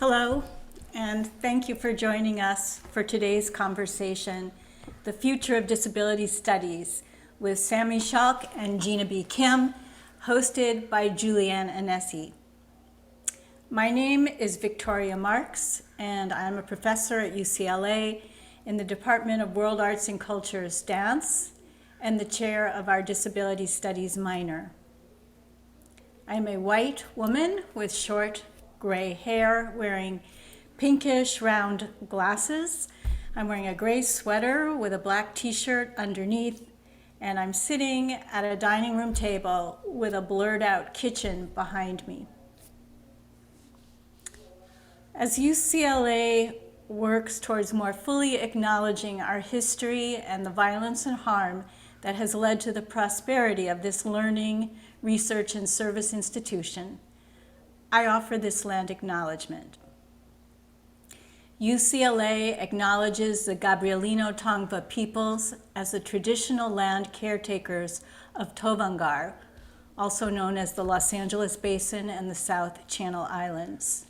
Hello, and thank you for joining us for today's conversation, The Future of Disability Studies, with Sami Schalk and Gina B. Kim, hosted by Julianne Anesi. My name is Victoria Marks, and I'm a professor at UCLA in the Department of World Arts and Culture's Dance, and the chair of our Disability Studies minor. I am a white woman with short gray hair, wearing pinkish round glasses. I'm wearing a gray sweater with a black t-shirt underneath, and I'm sitting at a dining room table with a blurred out kitchen behind me. As UCLA works towards more fully acknowledging our history and the violence and harm that has led to the prosperity of this learning, research, and service institution, I offer this land acknowledgement. UCLA acknowledges the Gabrielino Tongva peoples as the traditional land caretakers of Tovaangar, also known as the Los Angeles Basin and the South Channel Islands.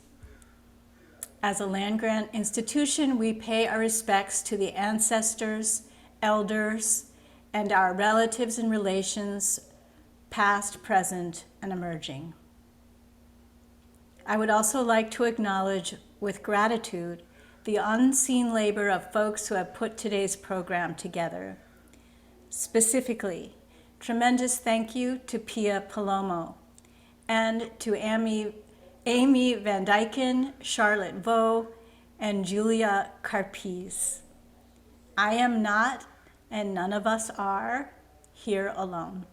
As a land-grant institution, we pay our respects to the ancestors, elders, and our relatives and relations, past, present, and emerging. I would also like to acknowledge with gratitude the unseen labor of folks who have put today's program together. Specifically, tremendous thank you to Pia Palomo and to Amy Van Dyken, Charlotte Vo, and Julia Carpiz. I am not, and none of us are, here alone.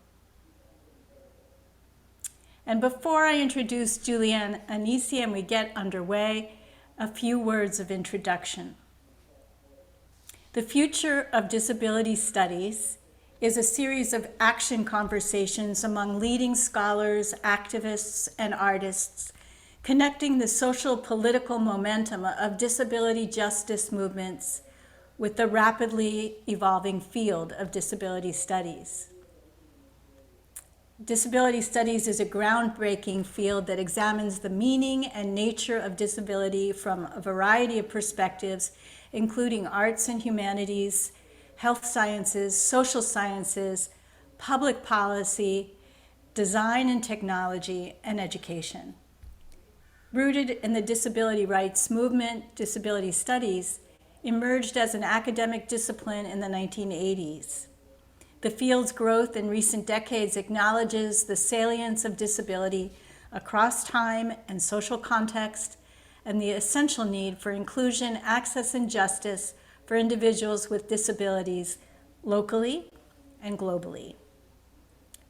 And before I introduce Julianne Anesi and we get underway, a few words of introduction. The Future of Disability Studies is a series of action conversations among leading scholars, activists, and artists, connecting the social political momentum of disability justice movements with the rapidly evolving field of disability studies. Disability studies is a groundbreaking field that examines the meaning and nature of disability from a variety of perspectives, including arts and humanities, health sciences, social sciences, public policy, design and technology, and education. Rooted in the disability rights movement, disability studies emerged as an academic discipline in the 1980s. The field's growth in recent decades acknowledges the salience of disability across time and social context, and the essential need for inclusion, access, and justice for individuals with disabilities locally and globally.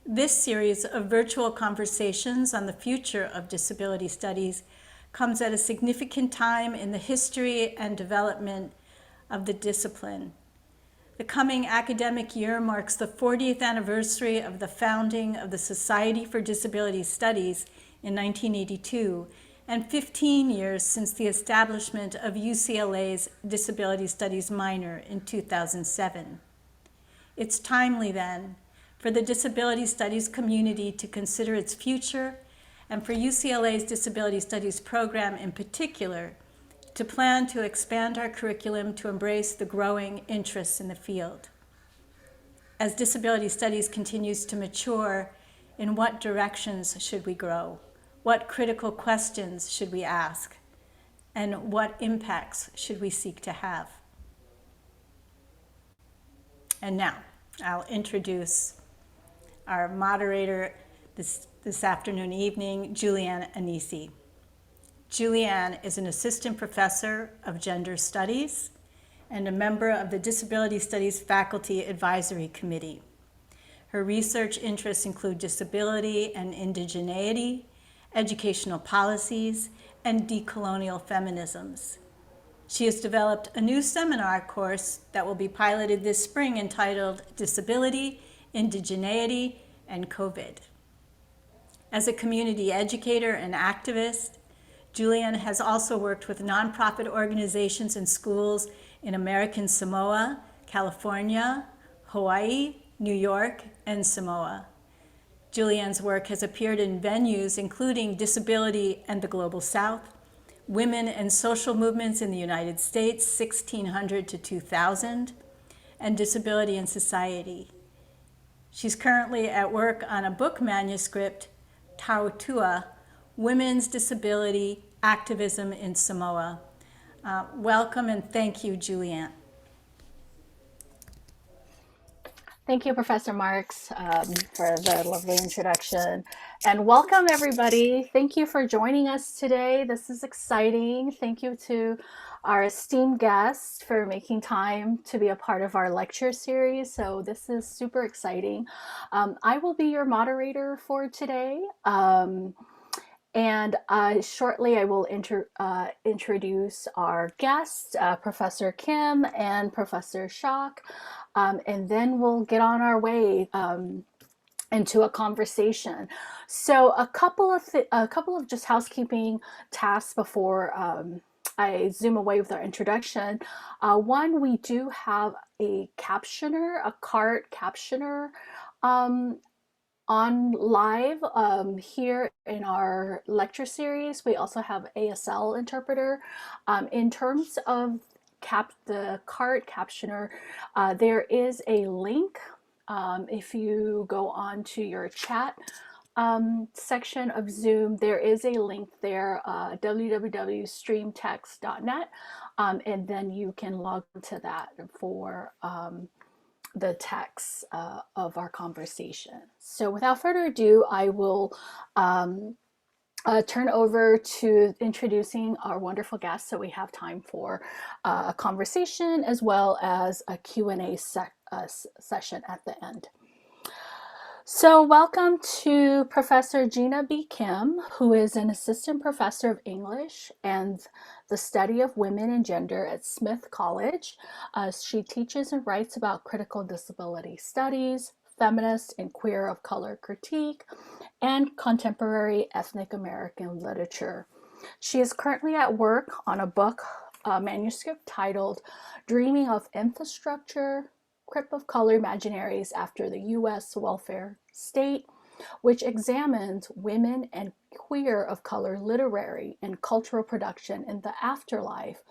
This series of virtual conversations on the future of disability studies comes at a significant time in the history and development of the discipline. The coming academic year marks the 40th anniversary of the founding of the Society for Disability Studies in 1982, and 15 years since the establishment of UCLA's Disability Studies minor in 2007. It's timely then for the disability studies community to consider its future, and for UCLA's Disability Studies program in particular to plan to expand our curriculum to embrace the growing interest in the field. As disability studies continues to mature, in what directions should we grow? What critical questions should we ask? And what impacts should we seek to have? And now, I'll introduce our moderator this afternoon, evening, Julianne Anesi. Julianne is an assistant professor of gender studies and a member of the Disability Studies Faculty Advisory Committee. Her research interests include disability and indigeneity, educational policies, and decolonial feminisms. She has developed a new seminar course that will be piloted this spring entitled Disability, Indigeneity, and COVID. As a community educator and activist, Julianne has also worked with nonprofit organizations and schools in American Samoa, California, Hawaii, New York, and Samoa. Julianne's work has appeared in venues including Disability and the Global South, Women and Social Movements in the United States, 1600 to 2000, and Disability in Society. She's currently at work on a book manuscript, Tautua, Women's Disability Activism in Samoa. Welcome and thank you, Julianne. Thank you, Professor Marks, for the lovely introduction. And welcome, everybody. Thank you for joining us today. This is exciting. Thank you to our esteemed guests for making time to be a part of our lecture series. So this is super exciting. I will be your moderator for today. And shortly, I will introduce our guests, Professor Kim and Professor Schock, and then we'll get on our way into a conversation. So a couple of just housekeeping tasks before I zoom away with our introduction. One, we do have a captioner, a CART captioner. On live here in our lecture series. We also have ASL interpreter. In terms of the CART captioner, there is a link. If you go on to your chat section of Zoom, there is a link there, www.streamtext.net, and then you can log into that for the text of our conversation. So without further ado, I will turn over to introducing our wonderful guests so we have time for a conversation as well as a Q&A session at the end. So welcome to Professor Gina B. Kim, who is an assistant professor of English and the study of women and gender at Smith College. She teaches and writes about critical disability studies, feminist and queer of color critique, and contemporary ethnic American literature. She is currently at work on a book manuscript titled Dreaming of Infrastructure, Crip of Color Imaginaries After the U.S. Welfare State, which examines women and queer of color literary and cultural production in the afterlife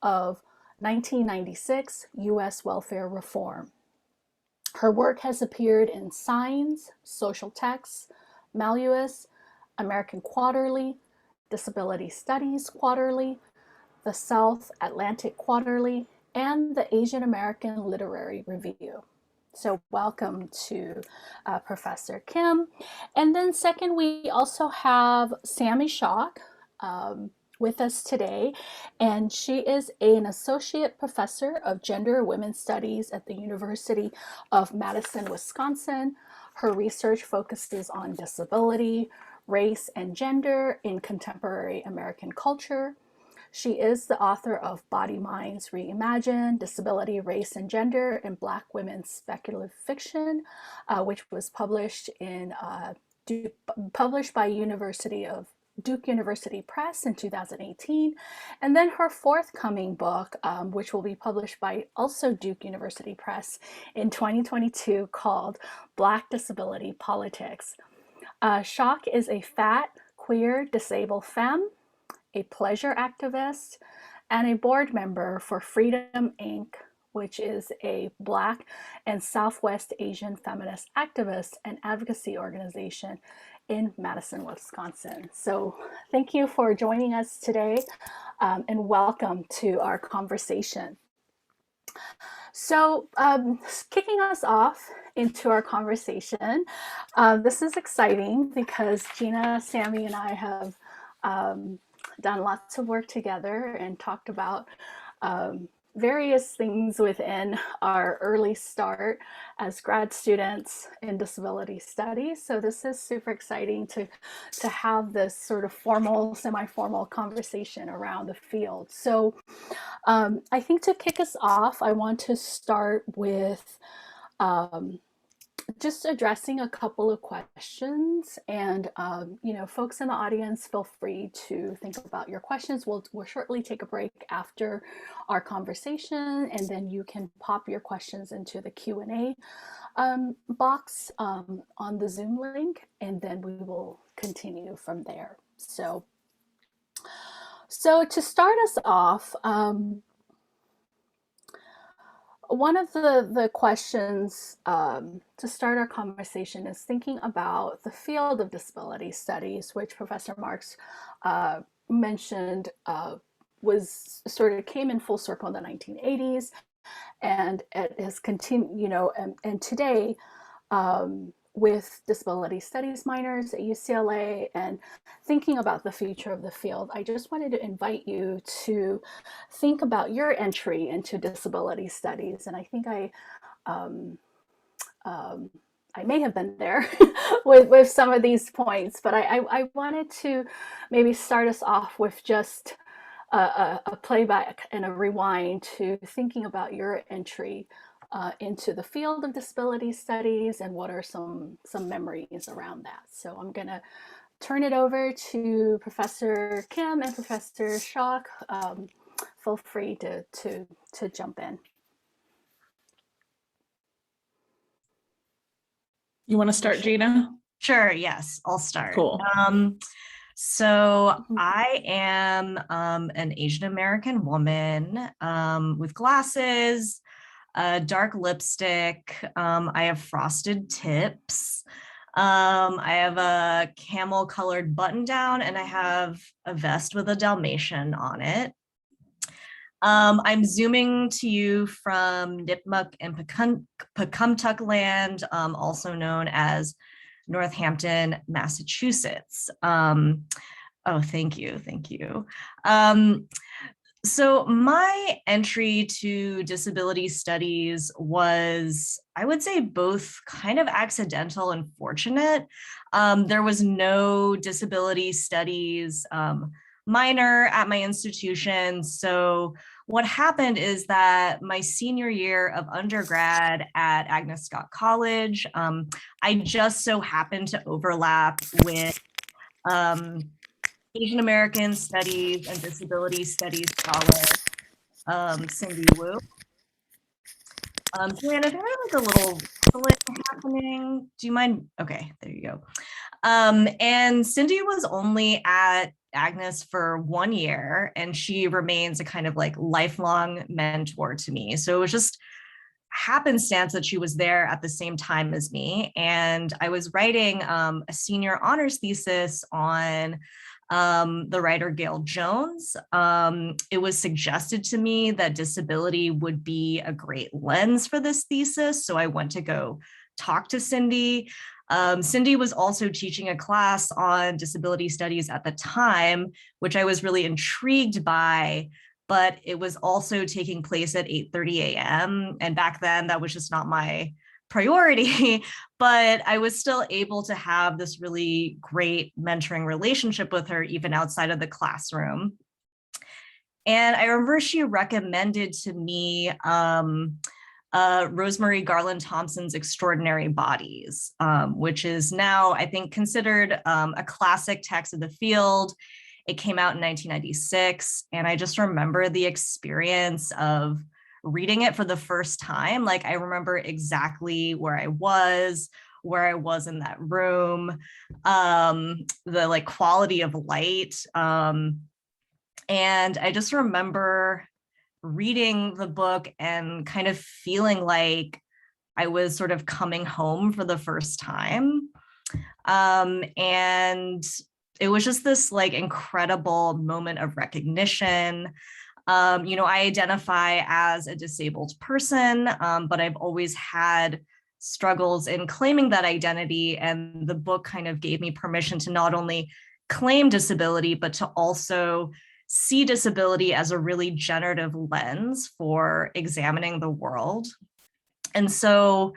of 1996 U.S. welfare reform. Her work has appeared in Signs, Social Texts, Malleus, American Quarterly, Disability Studies Quarterly, the South Atlantic Quarterly, and the Asian American Literary Review. So welcome to Professor Kim. And then second, we also have Sammy Schock with us today, and she is an associate professor of gender and women's studies at the University of Madison, Wisconsin. Her research focuses on disability, race, and gender in contemporary American culture. She is the author of Body Minds Reimagined, Disability, Race, and Gender in Black Women's Speculative Fiction, which was published by Duke University Press in 2018. And then her forthcoming book, which will be published by also Duke University Press in 2022, called Black Disability Politics. Schock is a fat, queer, disabled femme, a pleasure activist, and a board member for Freedom Inc., which is a Black and Southwest Asian feminist activist and advocacy organization in Madison, Wisconsin. So thank you for joining us today, and welcome to our conversation. So kicking us off into our conversation, this is exciting because Gina, Sammy, and I have done lots of work together and talked about various things within our early start as grad students in disability studies. So this is super exciting to have this sort of formal, semi-formal conversation around the field. So I think to kick us off, I want to start with just addressing a couple of questions, and folks in the audience, feel free to think about your questions. We'll shortly take a break after our conversation, and then you can pop your questions into the Q&A box on the Zoom link, and then we will continue from there. So So to start us off, one of the questions to start our conversation is thinking about the field of disability studies, which Professor Marks uh, mentioned was sort of came in full circle in the 1980s, and it has continued, and today with disability studies minors at UCLA and thinking about the future of the field, I just wanted to invite you to think about your entry into disability studies. And I think um, um, I may have been there with some of these points, but I wanted to maybe start us off with just a playback and a rewind to thinking about your entry into the field of disability studies and what are some memories around that. So I'm going to turn it over to Professor Kim and Professor Schock. Feel free to jump in. You want to start, Gina? Sure, yes, I'll start. Cool. So I am an Asian American woman with glasses, dark lipstick. I have frosted tips. I have a camel colored button down, and I have a vest with a Dalmatian on it. I'm zooming to you from Nipmuc and Pecumtuck land, also known as Northampton, Massachusetts. Oh, thank you. So my entry to disability studies was, I would say, both kind of accidental and fortunate. There was no disability studies minor at my institution. So what happened is that my senior year of undergrad at Agnes Scott College, I just so happened to overlap with Asian American Studies and Disability Studies scholar, Cindy Wu. So Anna, there was like a little split happening. Do you mind? Okay, there you go. And Cindy was only at Agnes for 1 year, and she remains a kind of like lifelong mentor to me. So it was just happenstance that she was there at the same time as me. And I was writing a senior honors thesis on the writer Gail Jones. It was suggested to me that disability would be a great lens for this thesis. So I went to go talk to Cindy. Cindy was also teaching a class on disability studies at the time, which I was really intrigued by, but it was also taking place at 8:30 a.m. And back then that was just not my priority, but I was still able to have this really great mentoring relationship with her, even outside of the classroom. And I remember she recommended to me Rosemary Garland Thompson's Extraordinary Bodies, which is now, I think, considered a classic text of the field. It came out in 1996, and I just remember the experience of reading it for the first time. Like, I remember exactly where I was in that room, the like quality of light. And I just remember reading the book and kind of feeling like I was sort of coming home for the first time. And it was just this like incredible moment of recognition. I identify as a disabled person, but I've always had struggles in claiming that identity. And the book kind of gave me permission to not only claim disability, but to also see disability as a really generative lens for examining the world. And so,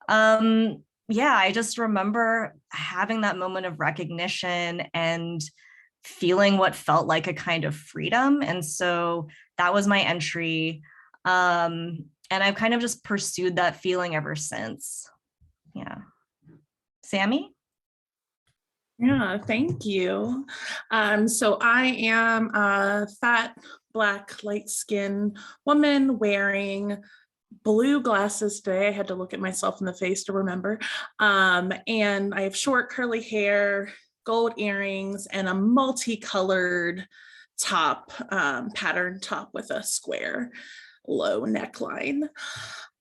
I just remember having that moment of recognition and feeling what felt like a kind of freedom. And so that was my entry. And I've kind of just pursued that feeling ever since. Yeah. Sammy? Yeah, thank you. So I am a fat, black, light-skinned woman wearing blue glasses today. I had to look at myself in the face to remember. And I have short curly hair, gold earrings, and a multicolored top, patterned top with a square low neckline.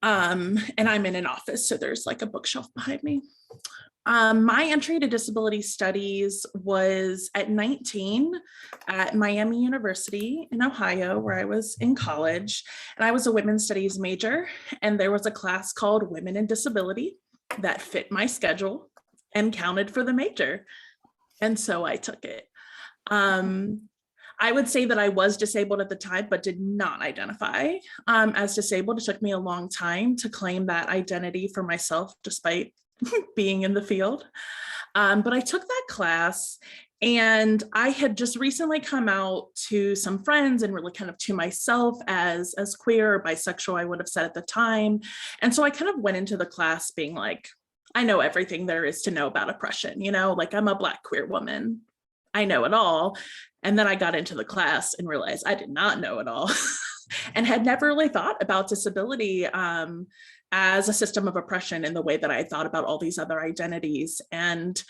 And I'm in an office, so there's like a bookshelf behind me. My entry to disability studies was at 19 at Miami University in Ohio, where I was in college, and I was a women's studies major, and there was a class called Women in Disability that fit my schedule and counted for the major. And so I took it. I would say that I was disabled at the time, but did not identify as disabled. It took me a long time to claim that identity for myself, despite being in the field. But I took that class, and I had just recently come out to some friends and really kind of to myself as queer or bisexual, I would have said at the time. And so I kind of went into the class being like, I know everything there is to know about oppression, you know, like I'm a Black queer woman. I know it all. And then I got into the class and realized I did not know it all and had never really thought about disability as a system of oppression in the way that I thought about all these other identities. And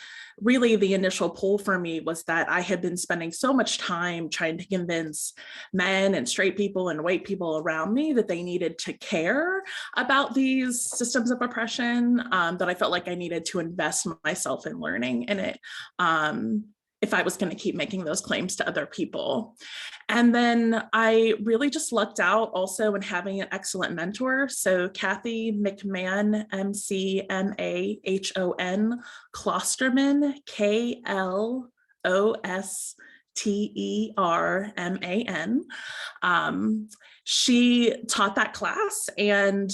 really the initial pull for me was that I had been spending so much time trying to convince men and straight people and white people around me that they needed to care about these systems of oppression, that I felt like I needed to invest myself in learning in it. If I was going to keep making those claims to other people. And then I really just lucked out also in having an excellent mentor. So Kathy McMahon, McMahon, Klosterman, Klosterman. She taught that class and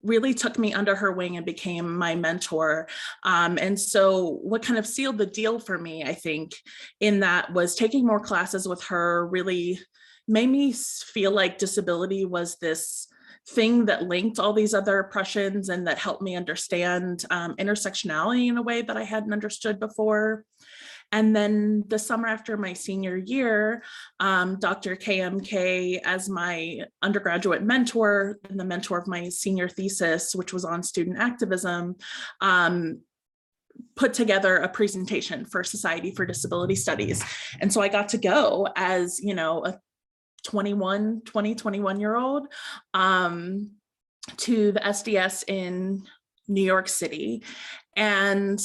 really took me under her wing and became my mentor. And so what kind of sealed the deal for me, I think, in that was taking more classes with her really made me feel like disability was this thing that linked all these other oppressions and that helped me understand intersectionality in a way that I hadn't understood before. And then the summer after my senior year, Dr. KMK, as my undergraduate mentor and the mentor of my senior thesis, which was on student activism, put together a presentation for Society for Disability Studies. And so I got to go as, you know, a 21-year-old to the SDS in New York City. And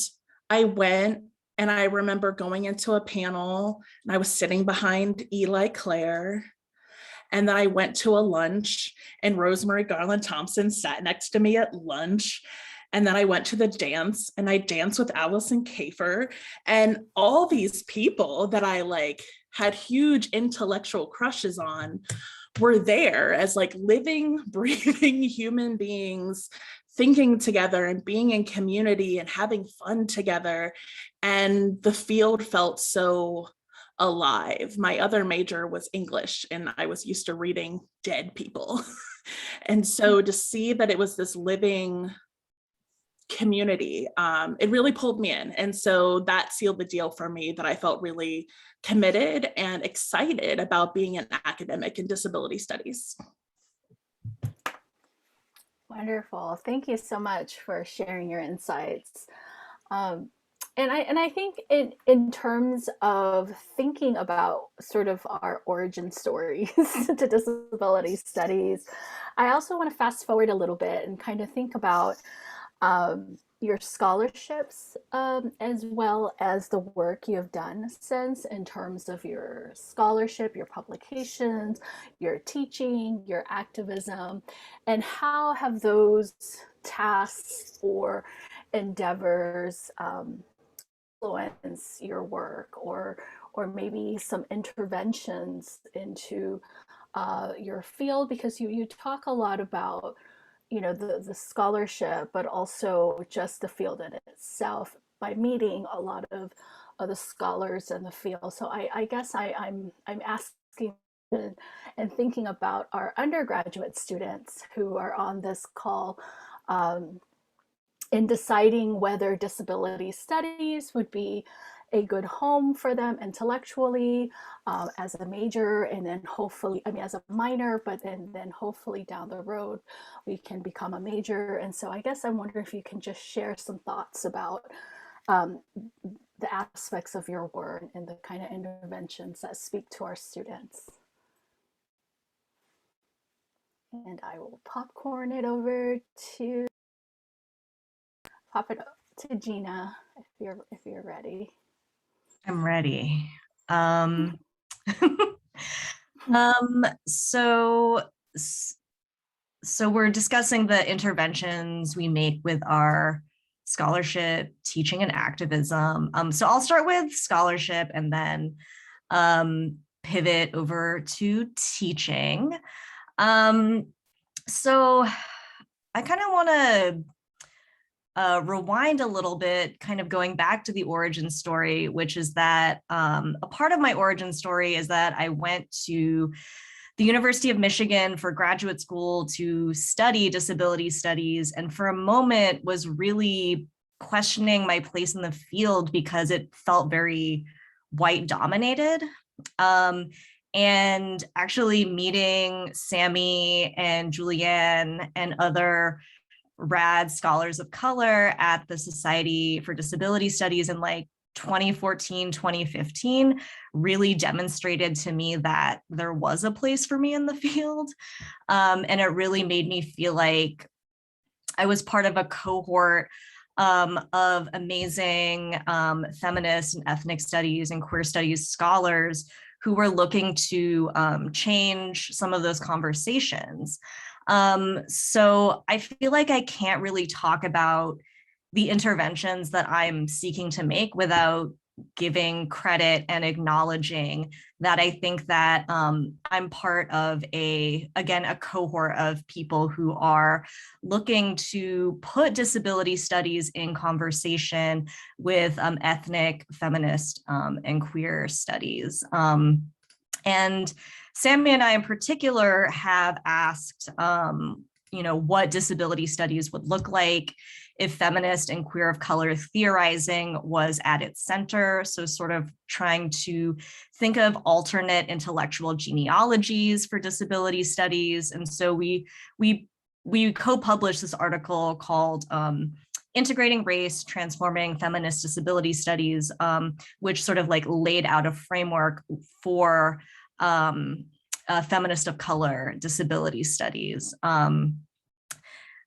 I went, and I remember going into a panel and I was sitting behind Eli Clare. And then I went to a lunch and Rosemary Garland Thompson sat next to me at lunch. And then I went to the dance and I danced with Allison Kafer, and all these people that I like had huge intellectual crushes on were there as like living, breathing human beings, thinking together and being in community and having fun together. And the field felt so alive. My other major was English, and I was used to reading dead people. And so to see that it was this living community, it really pulled me in. And so that sealed the deal for me, that I felt really committed and excited about being an academic in disability studies. Wonderful. Thank you so much for sharing your insights. And I think in terms of thinking about sort of our origin stories to disability studies, I also want to fast forward a little bit and kind of think about your scholarships, as well as the work you have done since, in terms of your scholarship, your publications, your teaching, your activism, and how have those tasks or endeavors influence your work, or maybe some interventions into your field, because you talk a lot about, you know, the scholarship, but also just the field in itself by meeting a lot of the scholars in the field. So I guess I'm asking and thinking about our undergraduate students who are on this call, in deciding whether disability studies would be a good home for them intellectually, as a major, and then hopefully, I mean, as a minor, but then hopefully down the road, we can become a major. And so I guess I'm wondering if you can just share some thoughts about um, the aspects of your work and the kind of interventions that speak to our students. And I will popcorn it over to Gina if you're ready. I'm ready. So we're discussing the interventions we make with our scholarship, teaching, and activism. So I'll start with scholarship and then pivot over to teaching. So I kind of want to rewind a little bit, kind of going back to the origin story, which is that a part of my origin story is that I went to the University of Michigan for graduate school to study disability studies, and for a moment was really questioning my place in the field because it felt very white dominated. And actually meeting Sammy and Julianne and other rad scholars of color at the Society for Disability Studies in like 2014, 2015 really demonstrated to me that there was a place for me in the field. And it really made me feel like I was part of a cohort of amazing feminist and ethnic studies and queer studies scholars who were looking to change some of those conversations. So I feel like I can't really talk about the interventions that I'm seeking to make without giving credit and acknowledging that I think that I'm part of a cohort of people who are looking to put disability studies in conversation with ethnic, feminist, and queer studies. And Sammy and I in particular have asked, what disability studies would look like if feminist and queer of color theorizing was at its center. So sort of trying to think of alternate intellectual genealogies for disability studies. And so we co-published this article called Integrating Race, Transforming Feminist Disability Studies, which sort of like laid out a framework for feminist of color disability studies.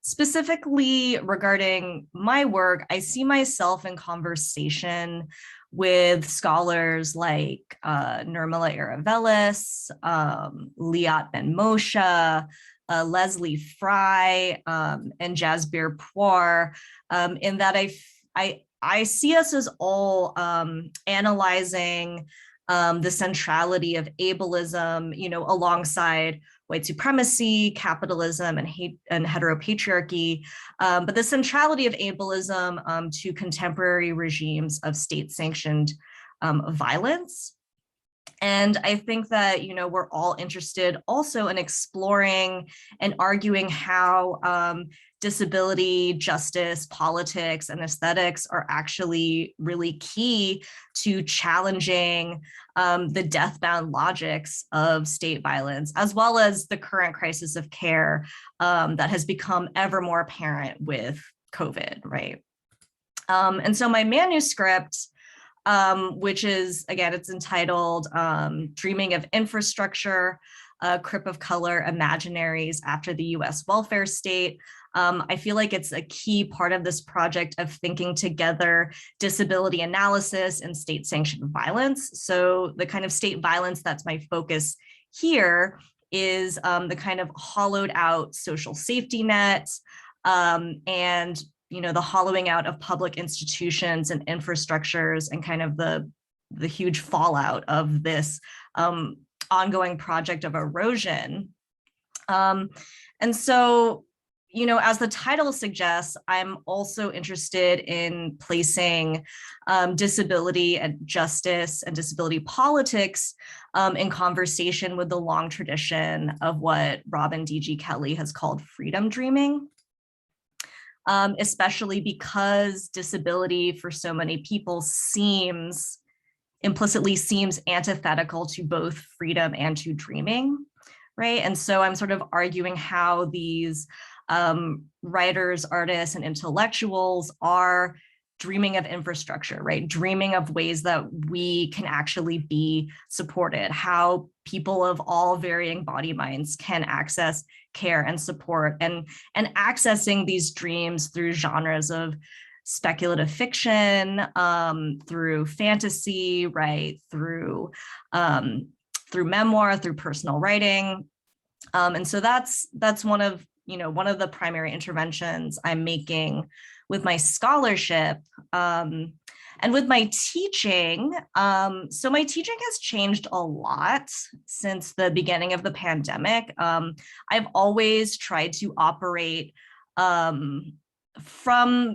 Specifically regarding my work, I see myself in conversation with scholars like Nirmala Iravelis, Liat Ben Moshe, Leslie Fry, and Jasbir Puar, in that I see us as all analyzing the centrality of ableism, alongside white supremacy, capitalism, and hate and heteropatriarchy, but the centrality of ableism to contemporary regimes of state-sanctioned violence. And I think that, we're all interested also in exploring and arguing how disability, justice, politics, and aesthetics are actually really key to challenging the death-bound logics of state violence, as well as the current crisis of care that has become ever more apparent with COVID, right? And so my manuscript, which is, again, it's entitled Dreaming of Infrastructure, Crip of Color Imaginaries After the US Welfare State. I feel like it's a key part of this project of thinking together disability analysis and state-sanctioned violence. So the kind of state violence that's my focus here is the kind of hollowed out social safety net and the hollowing out of public institutions and infrastructures and kind of the huge fallout of this ongoing project of erosion. And so, as the title suggests, I'm also interested in placing disability and justice and disability politics in conversation with the long tradition of what Robin D.G. Kelley has called freedom dreaming. Especially because disability for so many people implicitly seems antithetical to both freedom and to dreaming, right? And so I'm sort of arguing how these writers, artists, and intellectuals are dreaming of infrastructure, right? Dreaming of ways that we can actually be supported, how people of all varying body minds can access care and support, and accessing these dreams through genres of speculative fiction, through fantasy, right? Through memoir, through personal writing. And so that's one of the primary interventions I'm making with my scholarship, and with my teaching. So my teaching has changed a lot since the beginning of the pandemic. I've always tried to operate from,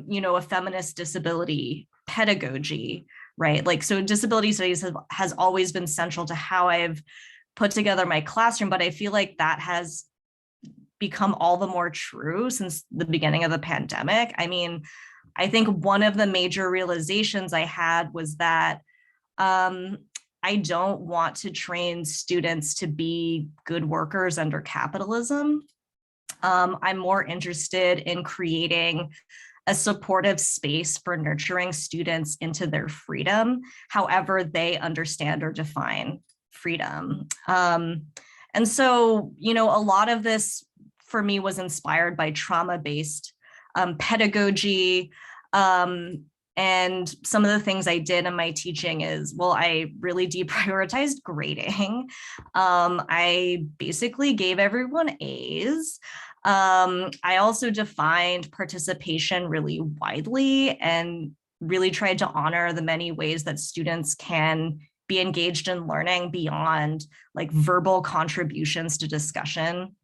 a feminist disability pedagogy, right? Like, so disability studies has always been central to how I've put together my classroom, but I feel like that has become all the more true since the beginning of the pandemic. I mean, I think one of the major realizations I had was that I don't want to train students to be good workers under capitalism. I'm more interested in creating a supportive space for nurturing students into their freedom, however they understand or define freedom. And so, a lot of this for me was inspired by trauma-based pedagogy. And some of the things I did in my teaching is, well, I really deprioritized grading. I basically gave everyone A's. I also defined participation really widely and really tried to honor the many ways that students can be engaged in learning beyond like verbal contributions to discussion.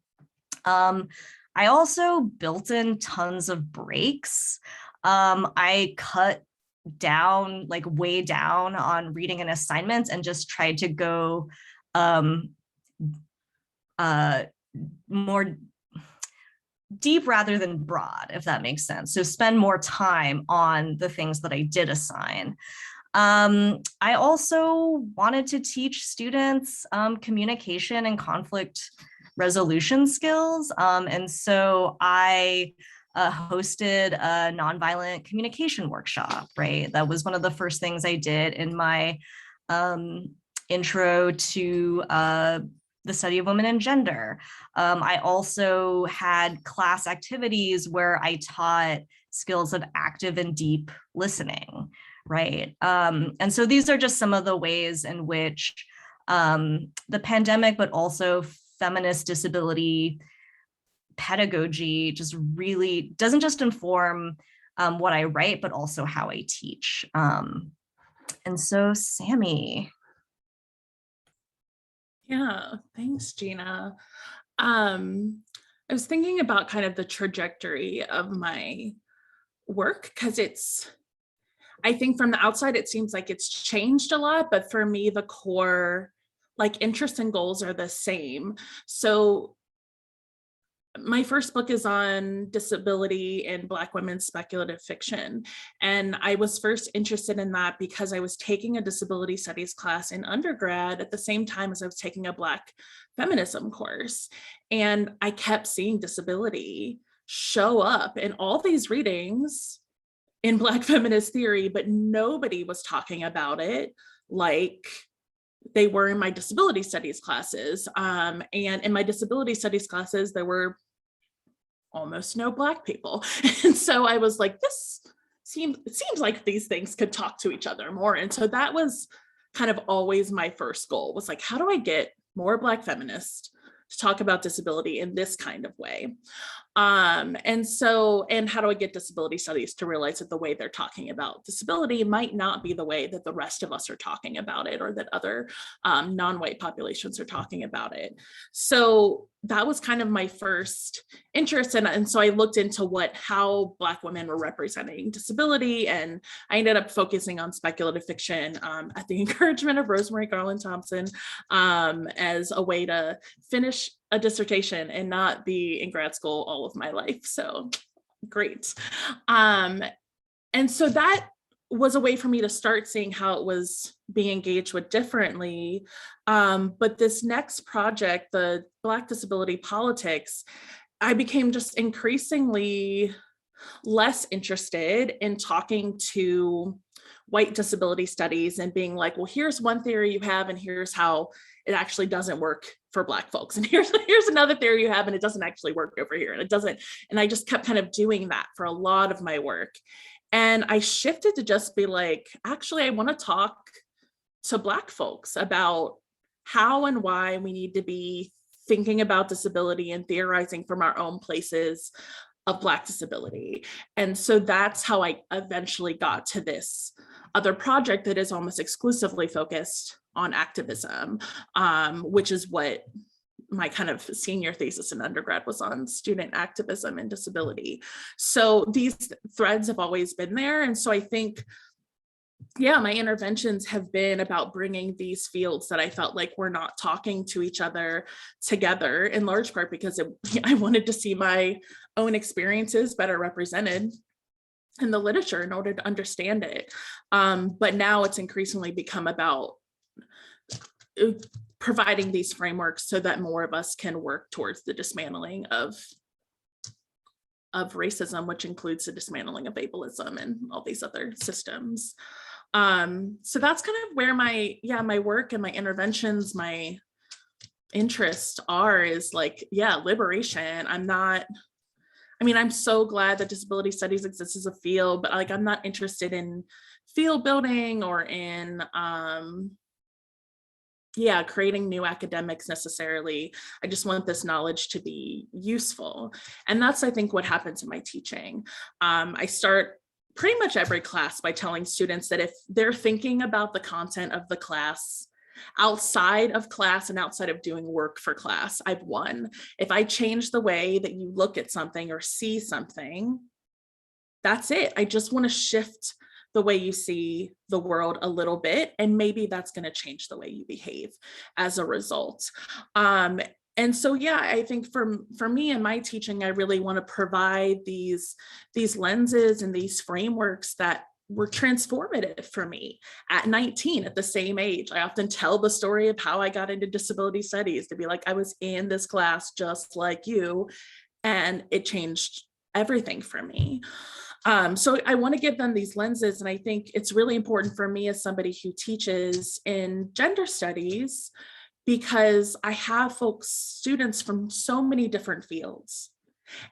I also built in tons of breaks. I cut down, like way down on reading and assignments, and just tried to go more deep rather than broad, if that makes sense. So spend more time on the things that I did assign. I also wanted to teach students communication and conflict resolution skills. And so I hosted a nonviolent communication workshop, right? That was one of the first things I did in my intro to the study of women and gender. I also had class activities where I taught skills of active and deep listening, right? And so these are just some of the ways in which the pandemic, but also feminist disability pedagogy just really doesn't just inform what I write, but also how I teach. And so, Sammy. Yeah, thanks, Gina. I was thinking about kind of the trajectory of my work, because I think from the outside, it seems like it's changed a lot, but for me, the core like interests and goals are the same. So my first book is on disability in Black women's speculative fiction. And I was first interested in that because I was taking a disability studies class in undergrad at the same time as I was taking a Black feminism course. And I kept seeing disability show up in all these readings in Black feminist theory, but nobody was talking about it like they were in my disability studies classes. And in my disability studies classes, there were almost no Black people. And so I was like, it seems like these things could talk to each other more. And so that was kind of always my first goal, was like, how do I get more Black feminists to talk about disability in this kind of way? And how do I get disability studies to realize that the way they're talking about disability might not be the way that the rest of us are talking about it, or that other non-white populations are talking about it. So that was kind of my first interest. And so I looked into how Black women were representing disability, and I ended up focusing on speculative fiction at the encouragement of Rosemary Garland Thompson as a way to finish a dissertation and not be in grad school all of my life. So great. And so that was a way for me to start seeing how it was being engaged with differently. But this next project, the Black Disability Politics, I became just increasingly less interested in talking to white disability studies and being like, well, here's one theory you have, and here's how it actually doesn't work for Black folks. And here's another theory you have, and it doesn't actually work over here. And it doesn't. And I just kept kind of doing that for a lot of my work. And I shifted to just be like, actually, I want to talk to Black folks about how and why we need to be thinking about disability and theorizing from our own places of Black disability. And so that's how I eventually got to this other project that is almost exclusively focused on activism, which is what my kind of senior thesis in undergrad was on, student activism and disability. So these threads have always been there. And so I think, yeah, my interventions have been about bringing these fields that I felt like were not talking to each other together, in large part because I wanted to see my own experiences better represented in the literature in order to understand it. But now it's increasingly become about providing these frameworks so that more of us can work towards the dismantling of racism, which includes the dismantling of ableism and all these other systems. So that's kind of where my work and my interventions, my interests are, is like, liberation. I'm so glad that disability studies exists as a field, but like, I'm not interested in field building or in, creating new academics necessarily. I just want this knowledge to be useful. And that's, I think, what happens in my teaching. I start pretty much every class by telling students that if they're thinking about the content of the class outside of class and outside of doing work for class, I've won. If I change the way that you look at something or see something, that's it. I just want to shift the way you see the world a little bit, and maybe that's going to change the way you behave as a result. And so, I think for me and my teaching, I really want to provide these lenses and these frameworks that were transformative for me at 19, at the same age. I often tell the story of how I got into disability studies, to be like, I was in this class just like you, and it changed everything for me. So I want to give them these lenses. And I think it's really important for me as somebody who teaches in gender studies, because I have students from so many different fields.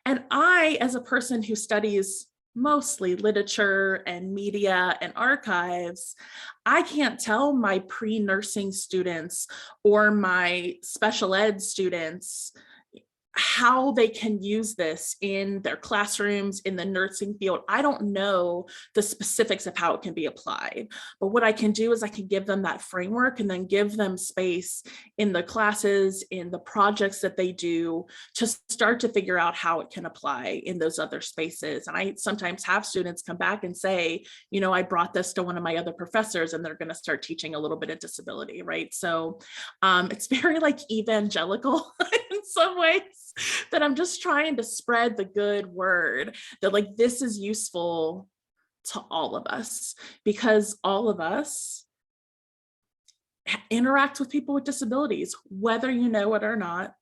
And I, as a person who studies mostly literature and media and archives, I can't tell my pre-nursing students or my special ed students how they can use this in their classrooms, in the nursing field. I don't know the specifics of how it can be applied, but what I can do is I can give them that framework and then give them space in the classes, in the projects that they do, to start to figure out how it can apply in those other spaces. And I sometimes have students come back and say, I brought this to one of my other professors and they're going to start teaching a little bit of disability, right? So it's very like evangelical in some ways, that I'm just trying to spread the good word that like this is useful to all of us, because all of us interact with people with disabilities, whether you know it or not.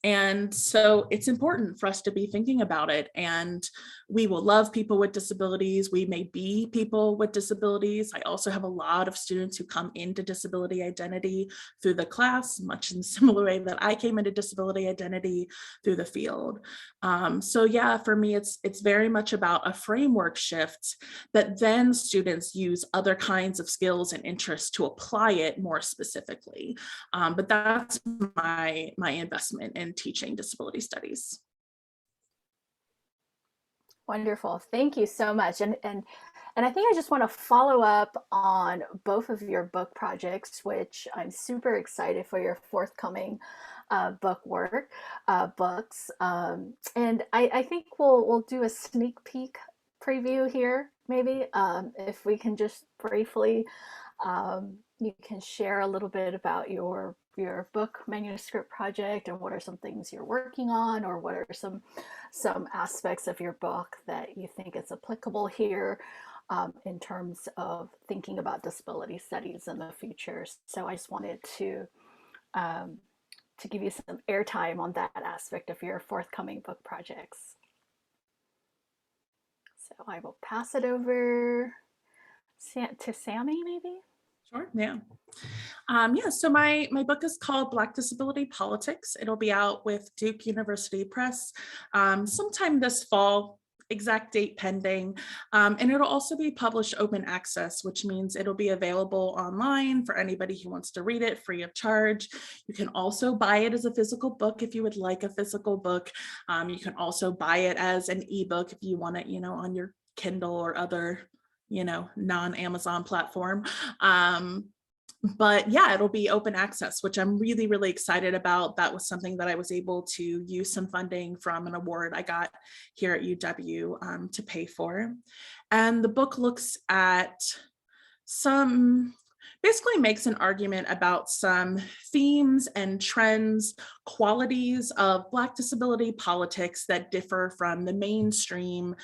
And so it's important for us to be thinking about it. And we will love people with disabilities. We may be people with disabilities. I also have a lot of students who come into disability identity through the class, much in the similar way that I came into disability identity through the field. For me, it's very much about a framework shift that then students use other kinds of skills and interests to apply it more specifically. But that's my investment in teaching disability studies. Wonderful. Thank you so much. And I think I just want to follow up on both of your book projects, which I'm super excited for your forthcoming books. And I think we'll do a sneak peek preview here, maybe, if we can just briefly, you can share a little bit about your book manuscript project, and what are some things you're working on, or what are some aspects of your book that you think is applicable here, in terms of thinking about disability studies in the future. So I just wanted to give you some airtime on that aspect of your forthcoming book projects. So I will pass it over to Sammy, maybe. Sure, yeah. So my book is called Black Disability Politics. It'll be out with Duke University Press sometime this fall, exact date pending. And it'll also be published open access, which means it'll be available online for anybody who wants to read it free of charge. You can also buy it as a physical book if you would like a physical book. You can also buy it as an ebook if you want it, on your Kindle or other non-Amazon platform. But yeah, it'll be open access, which I'm really, really excited about. That was something that I was able to use some funding from an award I got here at UW to pay for. And the book looks at basically makes an argument about some themes and trends, qualities of Black disability politics that differ from the mainstream,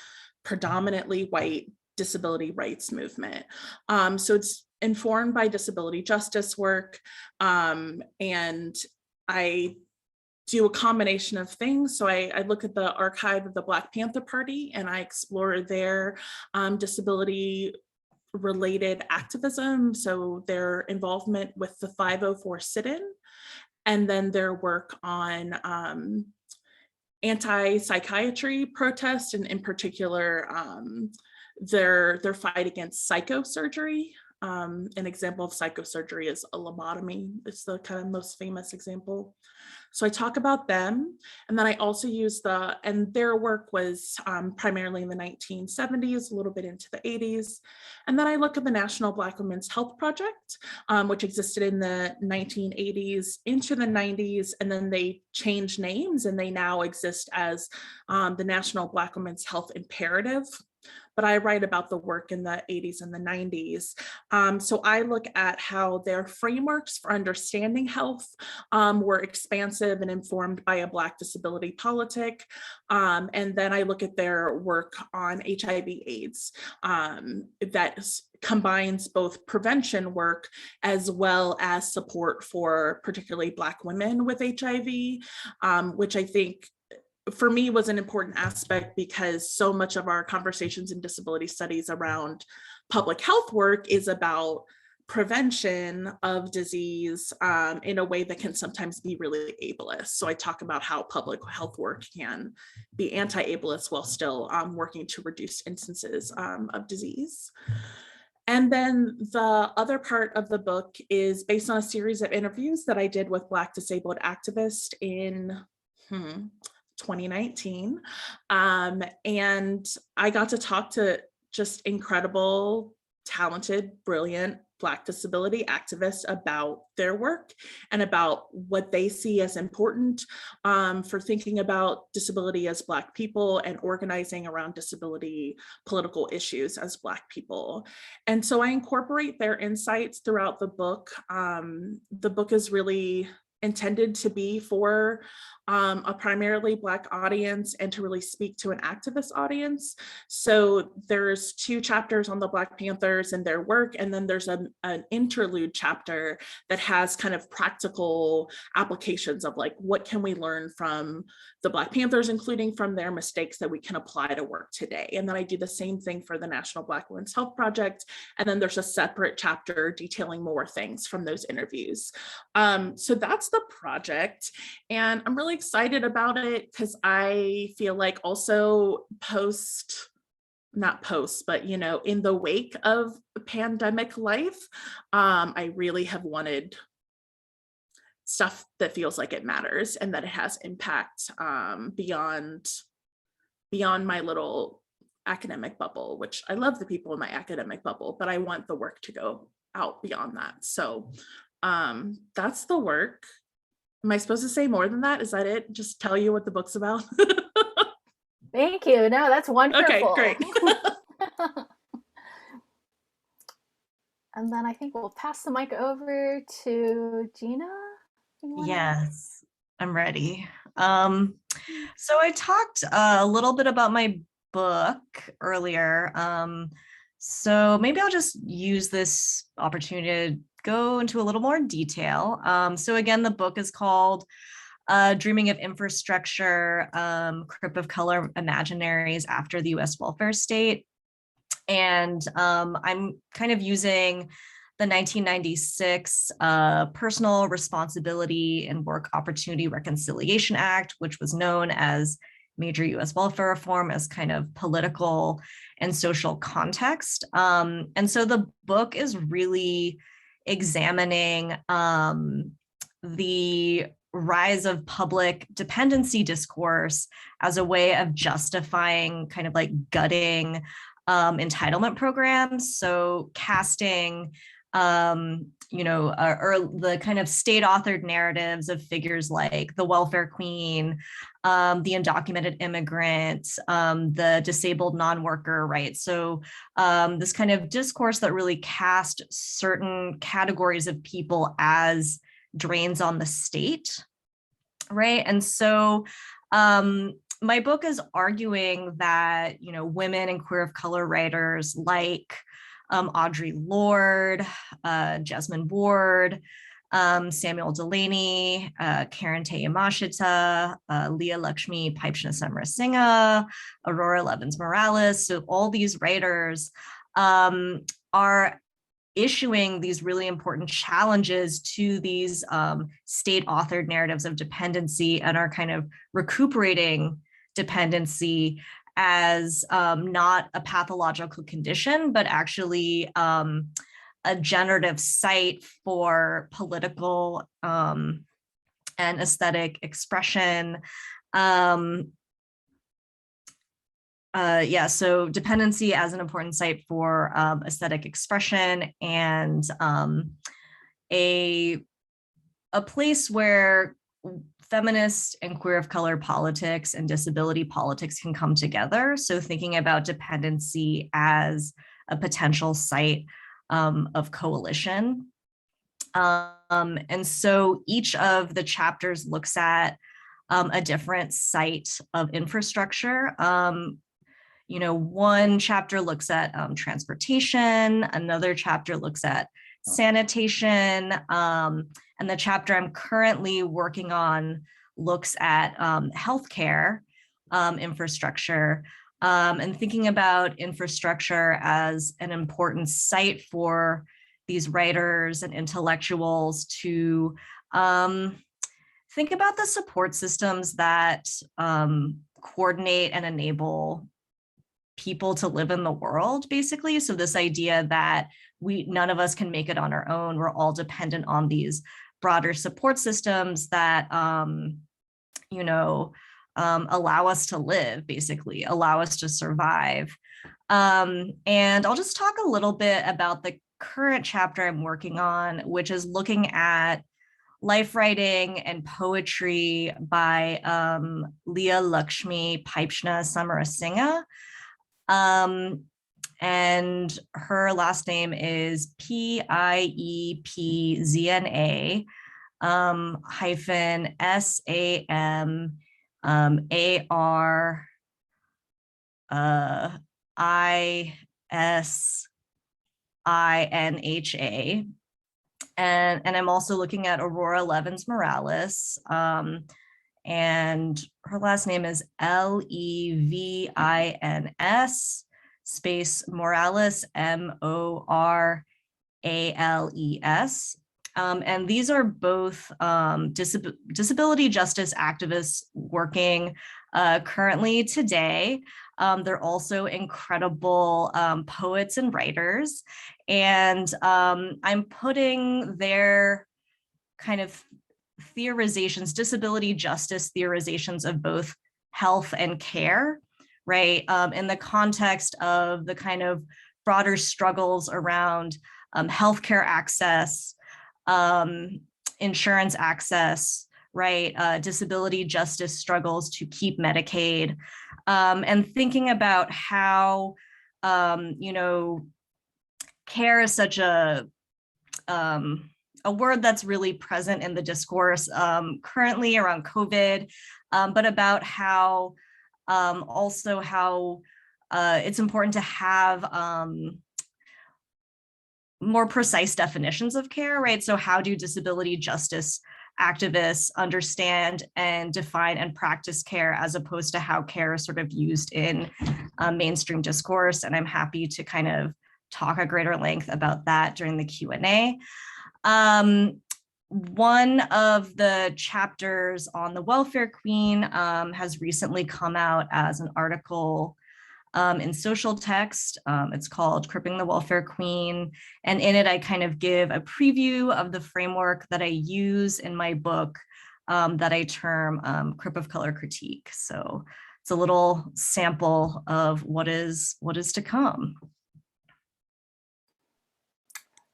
predominantly white disability rights movement. So it's informed by disability justice work, and I do a combination of things. So I look at the archive of the Black Panther Party and I explore their disability related activism. So their involvement with the 504 sit-in, and then their work on anti-psychiatry protests, and in particular, their fight against psychosurgery. An example of psychosurgery is a lobotomy. It's the kind of most famous example. So I talk about them, and then I also use and their work was primarily in the 1970s, a little bit into the 80s. And then I look at the National Black Women's Health Project, which existed in the 1980s into the 90s, and then they changed names and they now exist as the National Black Women's Health Imperative. But I write about the work in the 80s and the 90s. So I look at how their frameworks for understanding health were expansive and informed by a Black disability politic. And then I look at their work on HIV/AIDS that combines both prevention work as well as support for particularly Black women with HIV, which I think for me was an important aspect, because so much of our conversations in disability studies around public health work is about prevention of disease in a way that can sometimes be really ableist. So I talk about how public health work can be anti-ableist while still working to reduce instances of disease. And then the other part of the book is based on a series of interviews that I did with Black disabled activists in 2019. And I got to talk to just incredible, talented, brilliant Black disability activists about their work and about what they see as important for thinking about disability as Black people and organizing around disability political issues as Black people. And so I incorporate their insights throughout the book. The book is really intended to be for a primarily Black audience and to really speak to an activist audience. So there's 2 chapters on the Black Panthers and their work, and then there's an interlude chapter that has kind of practical applications of like, what can we learn from the Black Panthers, including from their mistakes that we can apply to work today. And then I do the same thing for the National Black Women's Health Project. And then there's a separate chapter detailing more things from those interviews. So that's the project. And I'm really excited about it because I feel like also but in the wake of pandemic life, I really have wanted stuff that feels like it matters and that it has impact beyond my little academic bubble, which I love the people in my academic bubble, but I want the work to go out beyond that. So that's the work. Am I supposed to say more than that? Is that it? Just tell you what the book's about? Thank you. No, that's wonderful. Okay, great. And then I think we'll pass the mic over to Gina. Yes, I'm ready. So I talked a little bit about my book earlier. So maybe I'll just use this opportunity to go into a little more detail. So again, the book is called Dreaming of Infrastructure, Crip of Color Imaginaries After the US Welfare State. And I'm kind of using the 1996 Personal Responsibility and Work Opportunity Reconciliation Act, which was known as Major US Welfare Reform, as kind of political and social context. And so the book is really examining the rise of public dependency discourse as a way of justifying kind of like gutting entitlement programs. So casting, or the kind of state authored narratives of figures like the welfare queen, the undocumented immigrant, the disabled non-worker, right? So this kind of discourse that really cast certain categories of people as drains on the state, right? And so my book is arguing that, women and queer of color writers like Audre Lorde, Jesmyn Ward, Samuel Delaney, Karen Te Yamashita, Leah Lakshmi Paipchana Samarasinha, Aurora Levins Morales. So all these writers are issuing these really important challenges to these state authored narratives of dependency, and are kind of recuperating dependency as not a pathological condition, but actually a generative site for political and aesthetic expression. So dependency as an important site for aesthetic expression, and a place where feminist and queer of color politics and disability politics can come together. So thinking about dependency as a potential site of coalition. And so each of the chapters looks at a different site of infrastructure. One chapter looks at transportation, another chapter looks at sanitation, and the chapter I'm currently working on looks at healthcare infrastructure, and thinking about infrastructure as an important site for these writers and intellectuals to think about the support systems that coordinate and enable people to live in the world, basically. So this idea that none of us can make it on our own. We're all dependent on these broader support systems that, allow us to live, basically, allow us to survive. And I'll just talk a little bit about the current chapter I'm working on, which is looking at life writing and poetry by Leah Lakshmi Paipchana Samarasinha. And her last name is Piepzna hyphen SAMARISINHA. And I'm also looking at Aurora Levins Morales, and her last name is Levins space Morales, Morales. And these are both disability justice activists working currently today. They're also incredible poets and writers. And I'm putting their kind of theorizations, disability justice theorizations of both health and care, right? In the context of the kind of broader struggles around healthcare access, insurance access, right? Disability justice struggles to keep Medicaid, and thinking about how, care is such a word that's really present in the discourse currently around COVID, but about how also how it's important to have more precise definitions of care, right? So how do disability justice activists understand and define and practice care, as opposed to how care is sort of used in mainstream discourse. And I'm happy to kind of talk at greater length about that during the Q&A. One of the chapters on the welfare queen has recently come out as an article in Social Text. It's called Cripping the Welfare Queen. And in it, I kind of give a preview of the framework that I use in my book that I term Crip of Color Critique. So it's a little sample of what is to come.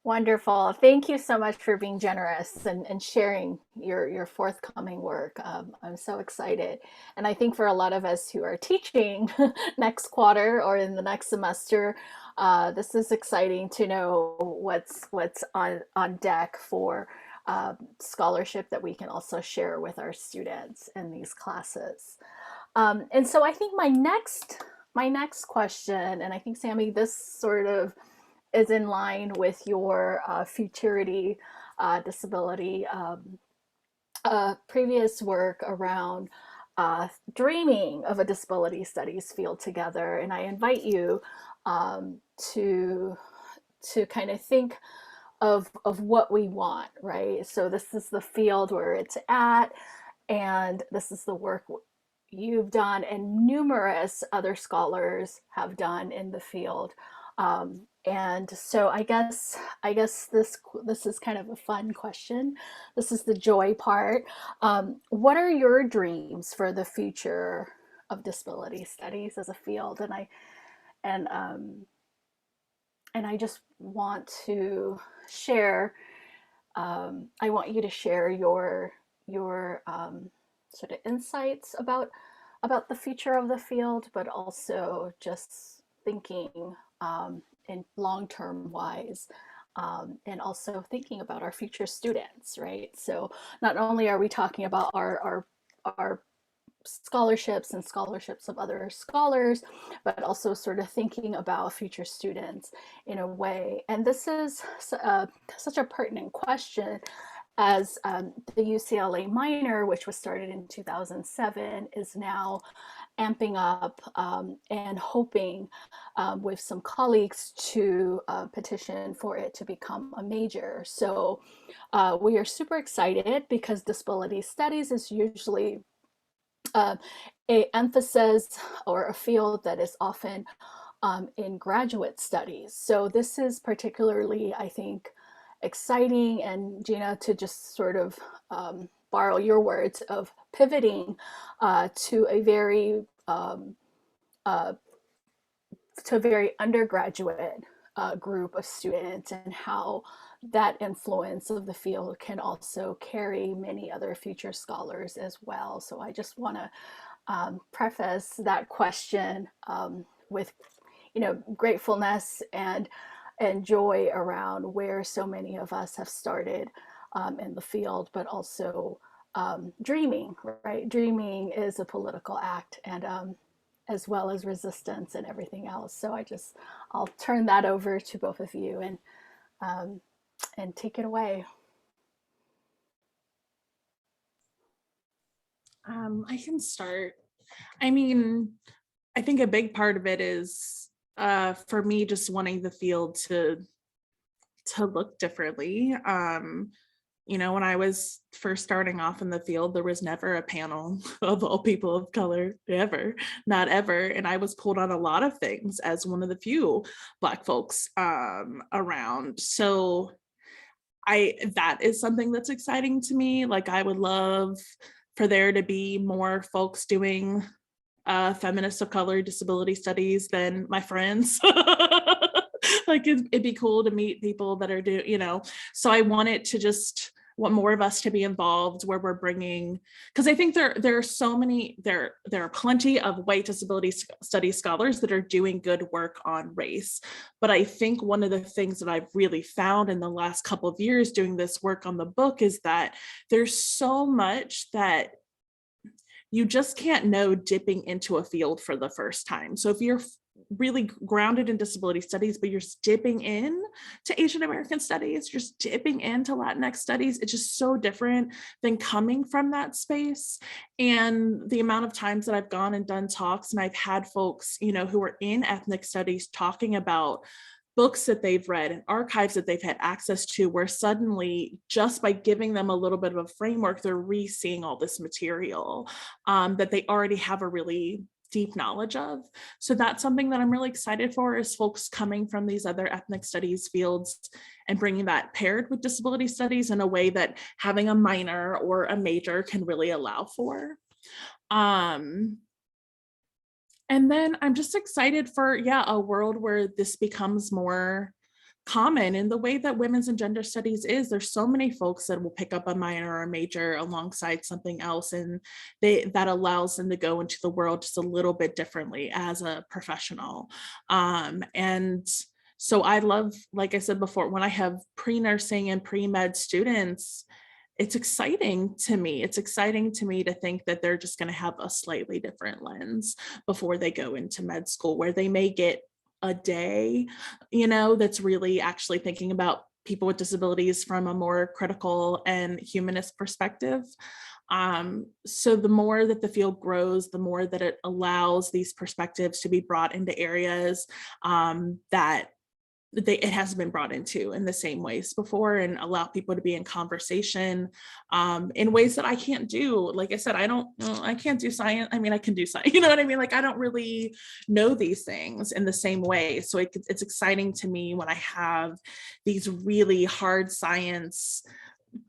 Wonderful. Thank you so much for being generous and sharing your forthcoming work. I'm so excited. And I think for a lot of us who are teaching next quarter or in the next semester, this is exciting to know what's on deck for scholarship that we can also share with our students in these classes. And so I think my next question, and I think Sammy, this sort of is in line with your futurity disability previous work around dreaming of a disability studies field together. And I invite you to kind of think of what we want, right? So this is the field where it's at, and this is the work you've done and numerous other scholars have done in the field. And so I guess this is kind of a fun question. This is the joy part. What are your dreams for the future of disability studies as a field? And I just want to share. I want you to share your sort of insights about the future of the field, but also just thinking in long-term wise, and also thinking about our future students, right? So not only are we talking about our scholarships and scholarships of other scholars, but also sort of thinking about future students in a way. And this is such a pertinent question, as the UCLA minor, which was started in 2007, is now amping up and hoping with some colleagues to petition for it to become a major. So we are super excited because disability studies is usually a emphasis or a field that is often in graduate studies. So this is particularly, I think, exciting. And Gina, to just sort of borrow your words of pivoting to a very undergraduate group of students, and how that influence of the field can also carry many other future scholars as well. So I just want to preface that question with, gratefulness and joy around where so many of us have started in the field, but also dreaming, right? Dreaming is a political act, and as well as resistance and everything else. So I'll turn that over to both of you and take it away. I can start. I mean, I think a big part of it is for me just wanting the field to look differently. When I was first starting off in the field, there was never a panel of all people of color, ever, not ever. And I was pulled on a lot of things as one of the few Black folks around. So that is something that's exciting to me. Like, I would love for there to be more folks doing feminists of color disability studies than my friends. Like, it'd be cool to meet people that are so I want more of us to be involved, where we're bringing, because I think there are plenty of white disability studies scholars that are doing good work on race. But I think one of the things that I've really found in the last couple of years doing this work on the book is that there's so much that you just can't know dipping into a field for the first time. So if you're really grounded in disability studies, but you're dipping in to Asian American studies, you're dipping into Latinx studies. It's just so different than coming from that space. And the amount of times that I've gone and done talks, and I've had folks, you know, who are in ethnic studies talking about books that they've read and archives that they've had access to, where suddenly just by giving them a little bit of a framework, they're re-seeing all this material that they already have a really deep knowledge of. So that's something that I'm really excited for, is folks coming from these other ethnic studies fields and bringing that paired with disability studies in a way that having a minor or a major can really allow for. And then I'm just excited for, yeah, a world where this becomes more common in the way that women's and gender studies is. There's so many folks that will pick up a minor or a major alongside something else, and that allows them to go into the world just a little bit differently as a professional. And so I love, like I said before, when I have pre-nursing and pre-med students, it's exciting to me. It's exciting to me to think that they're just going to have a slightly different lens before they go into med school, where they may get a day, you know, that's really actually thinking about people with disabilities from a more critical and humanist perspective. So the more that the field grows, the more that it allows these perspectives to be brought into areas that it hasn't been brought into in the same ways before, and allow people to be in conversation in ways that I can't do. Like I said, I can't do science. I mean, I can do science, you know what I mean? Like, I don't really know these things in the same way. So it's exciting to me when I have these really hard science,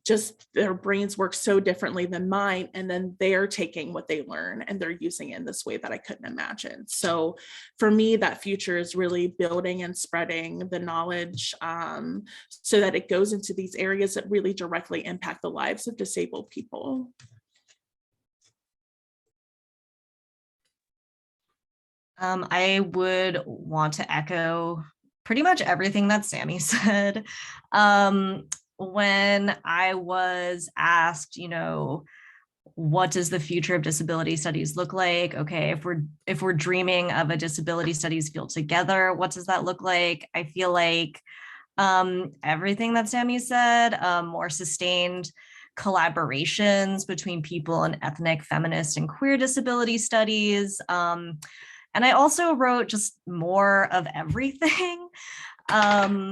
just their brains work so differently than mine, and then they're taking what they learn and they're using it in this way that I couldn't imagine. So for me, that future is really building and spreading the knowledge so that it goes into these areas that really directly impact the lives of disabled people. I would want to echo pretty much everything that Sammy said. When I was asked, you know, what does the future of disability studies look like? Okay, if we're dreaming of a disability studies field together, what does that look like? I feel like everything that Sammy said, more sustained collaborations between people in ethnic, feminist, and queer disability studies. And I also wrote just more of everything.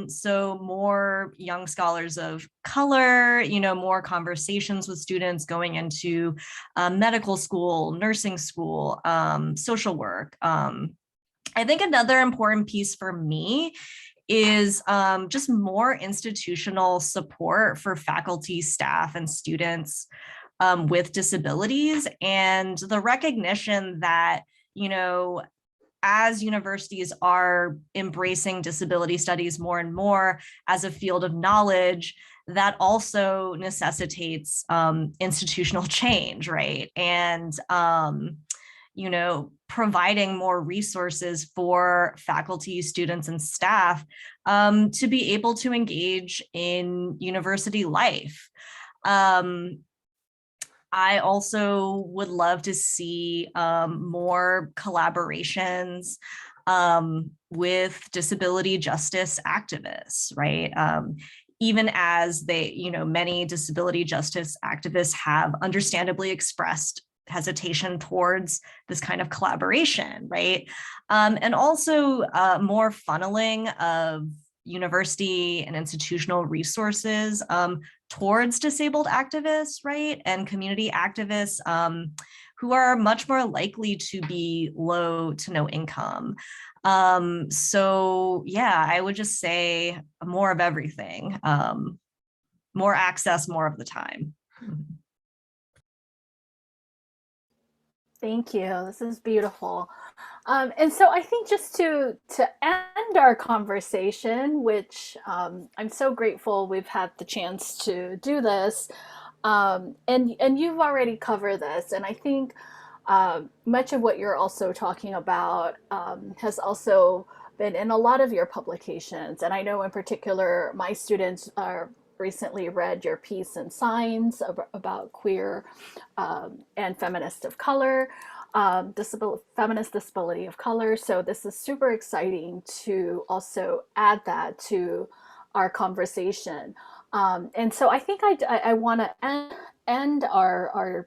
So more young scholars of color, you know, more conversations with students going into medical school, nursing school, social work. I think another important piece for me is just more institutional support for faculty, staff, and students with disabilities, and the recognition that, you know, as universities are embracing disability studies more and more as a field of knowledge, that also necessitates institutional change, right? And, you know, providing more resources for faculty, students, and staff to be able to engage in university life. I also would love to see more collaborations with disability justice activists, right? Even as they, you know, many disability justice activists have understandably expressed hesitation towards this kind of collaboration, right? And also more funneling of university and institutional resources towards disabled activists, right? And community activists who are much more likely to be low to no income. So yeah, I would just say more of everything, more access, more of the time. Thank you. This is beautiful. And so I think just to end our conversation, which I'm so grateful we've had the chance to do this, and you've already covered this, and I think much of what you're also talking about has also been in a lot of your publications. And I know in particular, my students recently read your piece in Signs about queer and feminists of color. feminist disability of color. So this is super exciting to also add that to our conversation. And so I think I want to end our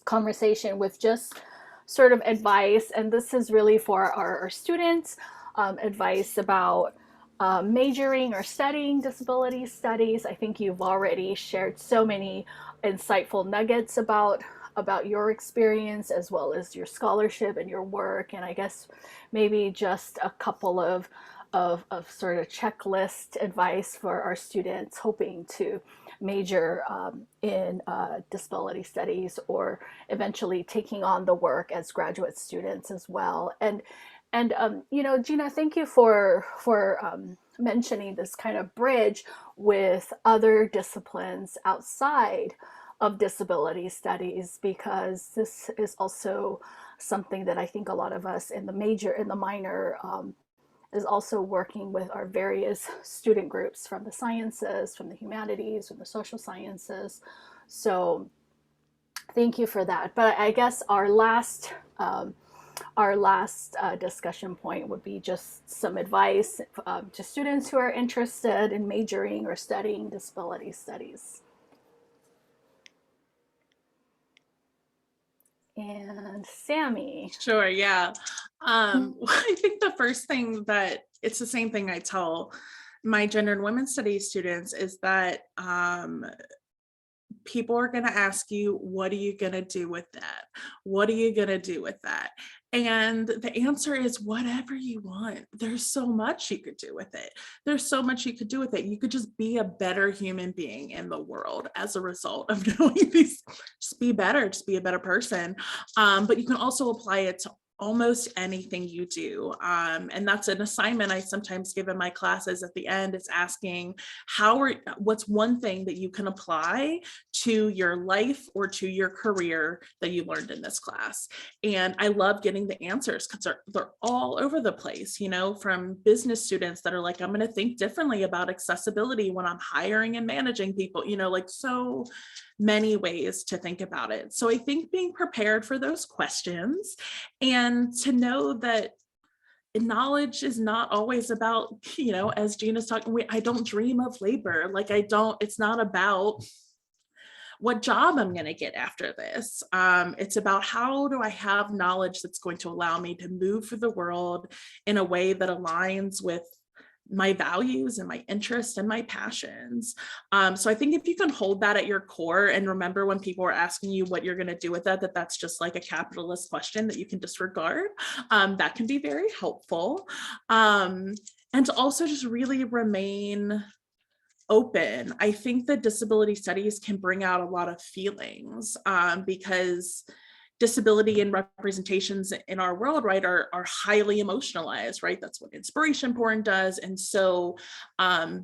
conversation with just sort of advice, and this is really for our students, advice about majoring or studying disability studies. I think you've already shared so many insightful nuggets about your experience as well as your scholarship and your work, and I guess maybe just a couple of sort of checklist advice for our students hoping to major in disability studies or eventually taking on the work as graduate students as well. And you know, Gina, thank you for mentioning this kind of bridge with other disciplines outside of disability studies, because this is also something that I think a lot of us in the major and the minor is also working with our various student groups from the sciences, from the humanities, from the social sciences. So thank you for that. But I guess our last discussion point would be just some advice to students who are interested in majoring or studying disability studies. And Sammy. Sure, yeah. I think the first thing that it's the same thing I tell my gender and women's studies students is that people are going to ask you, what are you going to do with that? What are you going to do with that? And the answer is whatever you want. There's so much you could do with it. There's so much you could do with it. You could just be a better human being in the world as a result of knowing these. Just be better, just be a better person. But you can also apply it to almost anything you do. And that's an assignment I sometimes give in my classes at the end. It's asking what's one thing that you can apply to your life or to your career that you learned in this class. And I love getting the answers because they're all over the place, you know, from business students that are like, I'm going to think differently about accessibility when I'm hiring and managing people, you know, like so many ways to think about it. So I think being prepared for those questions and to know that knowledge is not always about, you know, as Gina's talking, I don't dream of labor. Like it's not about what job I'm going to get after this. It's about how do I have knowledge that's going to allow me to move through the world in a way that aligns with my values and my interests and my passions. So I think if you can hold that at your core and remember when people are asking you what you're going to do with that, that's just like a capitalist question that you can disregard, that can be very helpful. And to also just really remain open. I think that disability studies can bring out a lot of feelings because disability and representations in our world, right, are highly emotionalized, right? That's what inspiration porn does. And so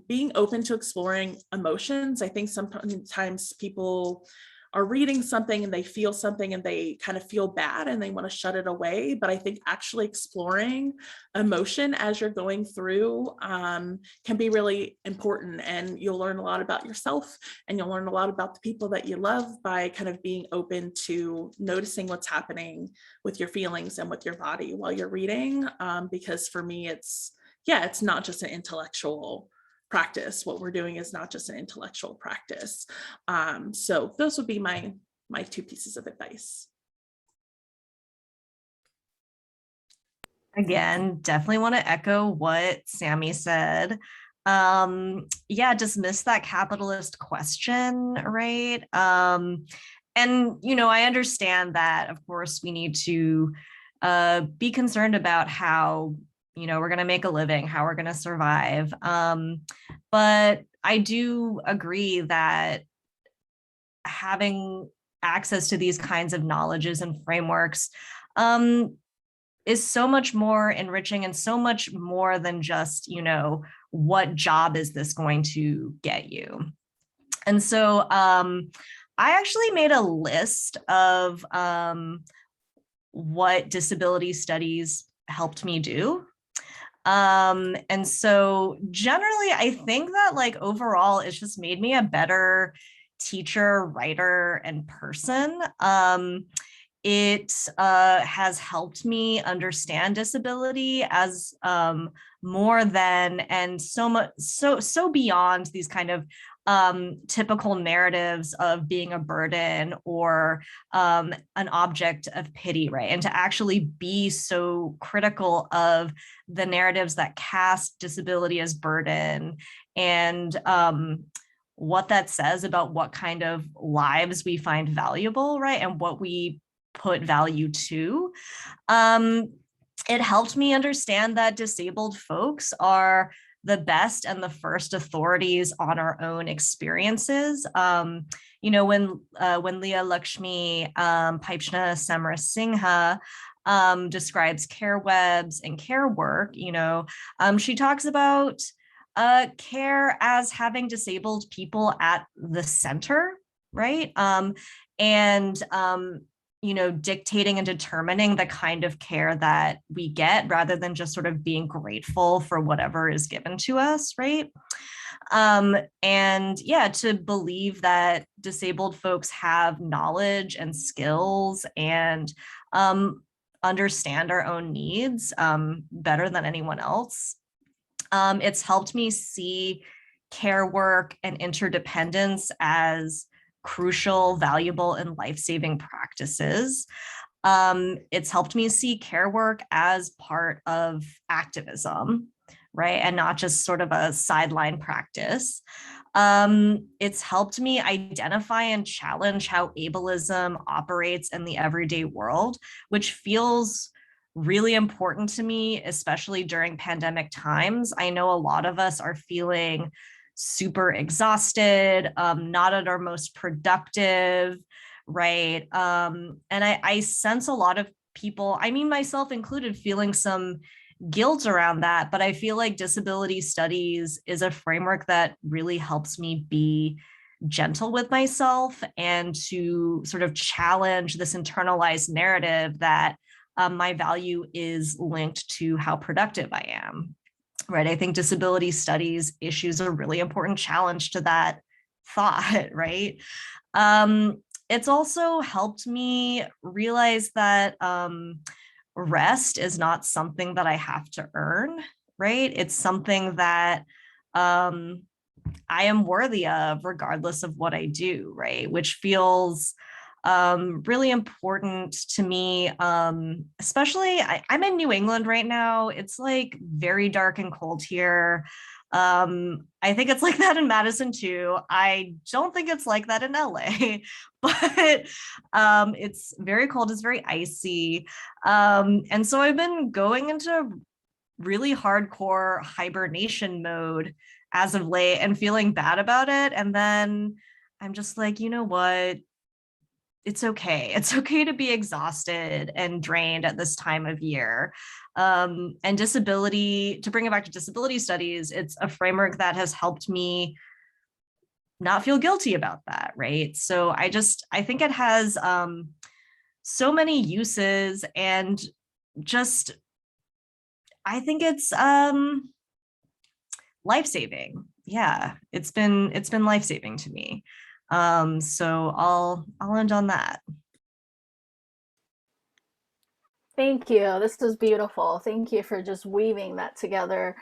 being open to exploring emotions, I think sometimes people are reading something and they feel something and they kind of feel bad and they want to shut it away. But I think actually exploring emotion as you're going through can be really important, and you'll learn a lot about yourself and you'll learn a lot about the people that you love by kind of being open to noticing what's happening with your feelings and with your body while you're reading. Because for me, it's not just an intellectual practice. What we're doing is not just an intellectual practice. So those would be my two pieces of advice. Again, definitely want to echo what Sammy said. Dismiss that capitalist question, right? And, you know, I understand that, of course, we need to be concerned about how, you know, we're going to make a living, how we're going to survive. But I do agree that having access to these kinds of knowledges and frameworks is so much more enriching and so much more than just, you know, what job is this going to get you? And so I actually made a list of what disability studies helped me do. And so generally, I think that like overall, it's just made me a better teacher, writer, and person. it has helped me understand disability as more than and so much so beyond these kind of typical narratives of being a burden or an object of pity, right? And to actually be so critical of the narratives that cast disability as burden and what that says about what kind of lives we find valuable, right? And what we put value to. It helped me understand that disabled folks are the best and the first authorities on our own experiences. You know, when Leah Lakshmi Paipchna Samara Singha describes care webs and care work, you know, she talks about care as having disabled people at the center, right? And you know, dictating and determining the kind of care that we get rather than just sort of being grateful for whatever is given to us, right? And yeah, to believe that disabled folks have knowledge and skills and understand our own needs better than anyone else. It's helped me see care work and interdependence as crucial, valuable, and life-saving practices. It's helped me see care work as part of activism, right? And not just sort of a sideline practice. It's helped me identify and challenge how ableism operates in the everyday world, which feels really important to me, especially during pandemic times. I know a lot of us are feeling super exhausted, not at our most productive, right? And I sense a lot of people, I mean, myself included, feeling some guilt around that, but I feel like disability studies is a framework that really helps me be gentle with myself and to sort of challenge this internalized narrative that my value is linked to how productive I am. Right. I think disability studies issues a really important challenge to that thought, right? It's also helped me realize that rest is not something that I have to earn, right? It's something that I am worthy of regardless of what I do, right? Which feels really important to me, especially I'm in New England right now. It's like very dark and cold here. I think it's like that in Madison too. I don't think it's like that in LA, but it's very cold, it's very icy. And so I've been going into really hardcore hibernation mode as of late and feeling bad about it. And then I'm just like, you know what? It's okay. It's okay to be exhausted and drained at this time of year. And disability, to bring it back to disability studies, it's a framework that has helped me not feel guilty about that, right? So I think it has so many uses, and just, I think it's life-saving. Yeah, it's been life-saving to me. So I'll end on that. Thank you. This is beautiful. Thank you for just weaving that together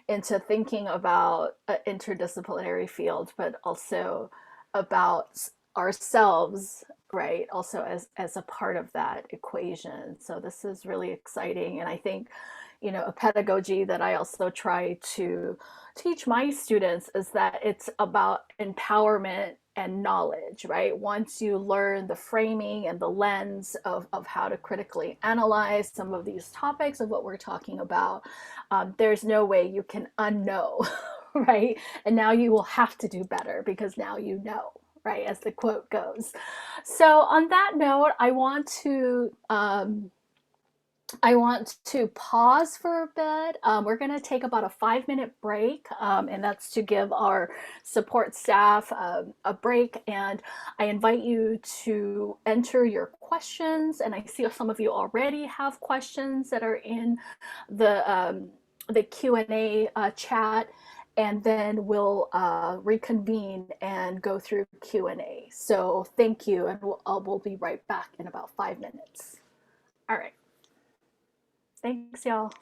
into thinking about an interdisciplinary field, but also about ourselves, right? Also as a part of that equation. So this is really exciting. And I think, you know, a pedagogy that I also try to teach my students is that it's about empowerment and knowledge, right? Once you learn the framing and the lens of how to critically analyze some of these topics of what we're talking about, there's no way you can unknow, right? And now you will have to do better because now you know, right? As the quote goes. So on that note, I want to pause for a bit. We're going to take about a 5-minute break, and that's to give our support staff a break. And I invite you to enter your questions. And I see some of you already have questions that are in the Q&A chat. and then we'll reconvene and go through Q&A. So thank you, and we'll be right back in about 5 minutes. All right. Thanks, y'all.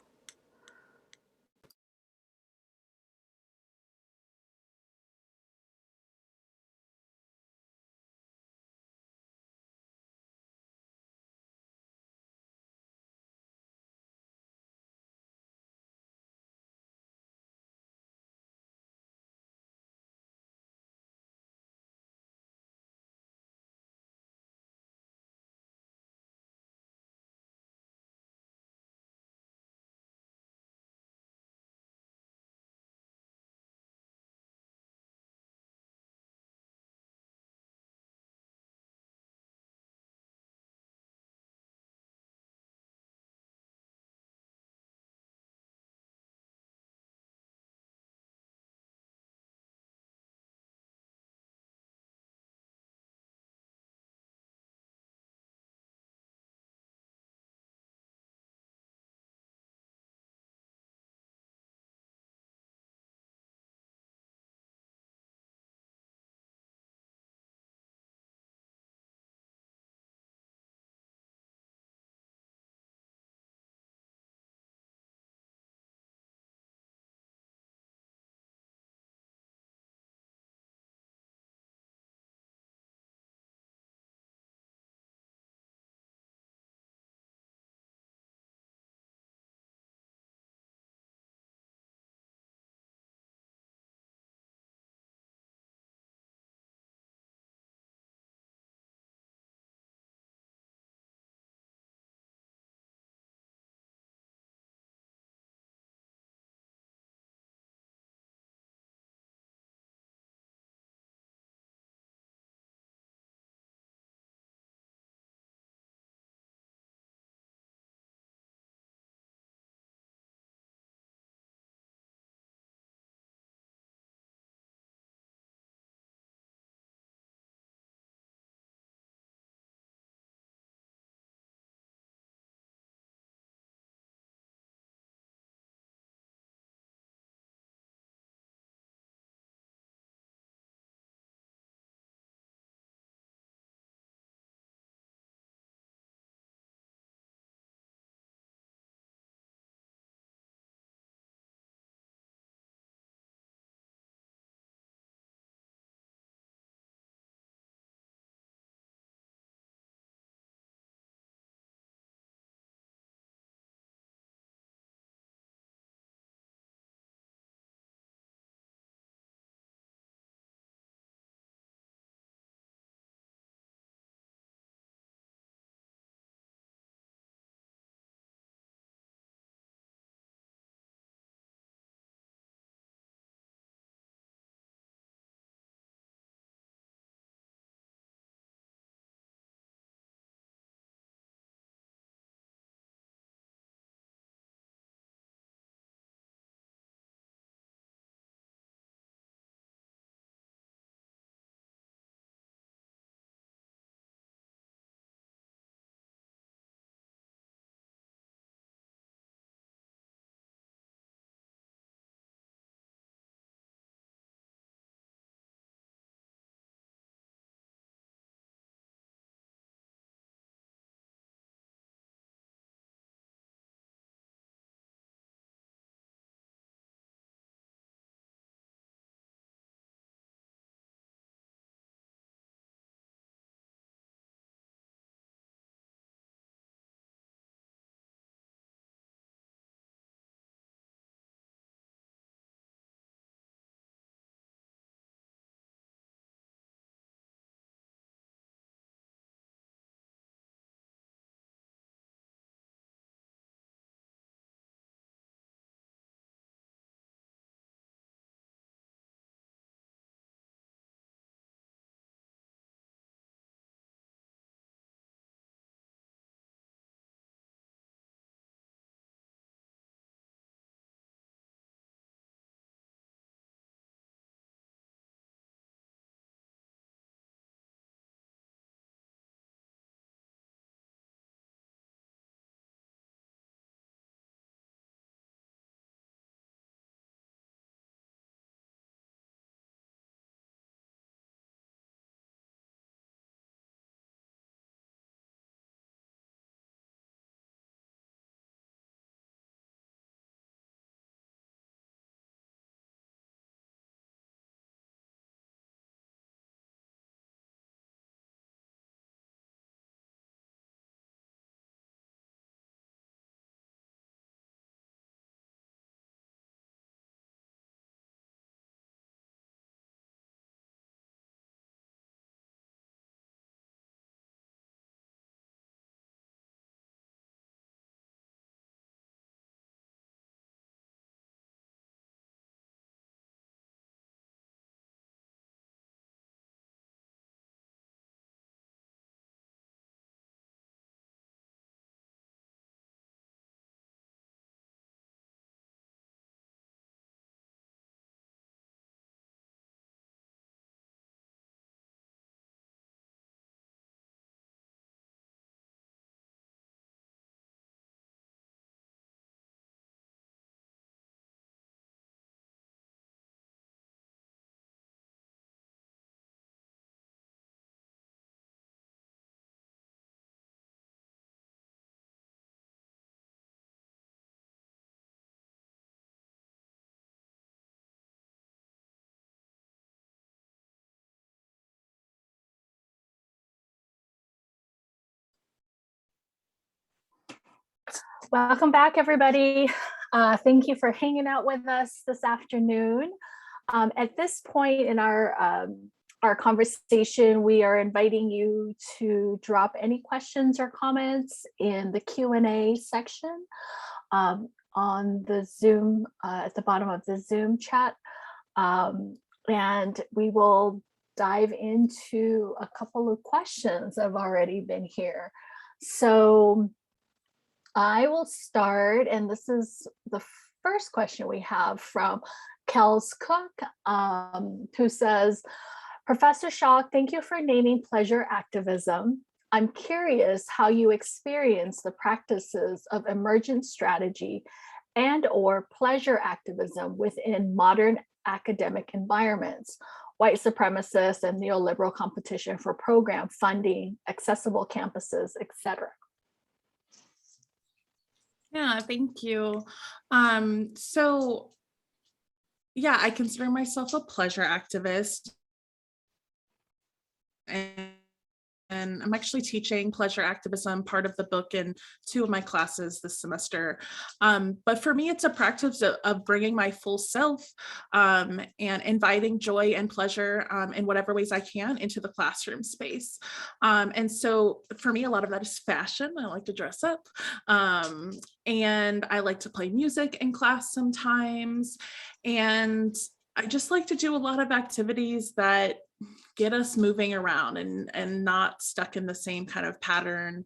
Welcome back, everybody. Thank you for hanging out with us this afternoon. At this point in our conversation, we are inviting you to drop any questions or comments in the Q&A section on the Zoom, at the bottom of the Zoom chat. And we will dive into a couple of questions that have already been here. So I will start, and this is the first question we have from Kels Cook, who says, Professor Shaw, thank you for naming pleasure activism. I'm curious how you experience the practices of emergent strategy and or pleasure activism within modern academic environments, white supremacist and neoliberal competition for program funding, accessible campuses, etc. Yeah, thank you. So yeah, I consider myself a pleasure activist. And I'm actually teaching pleasure activism, part of the book, in 2 of my classes this semester. But for me, it's a practice of bringing my full self and inviting joy and pleasure in whatever ways I can into the classroom space. And so for me, a lot of that is fashion. I like to dress up. And I like to play music in class sometimes. And I just like to do a lot of activities that get us moving around and not stuck in the same kind of pattern.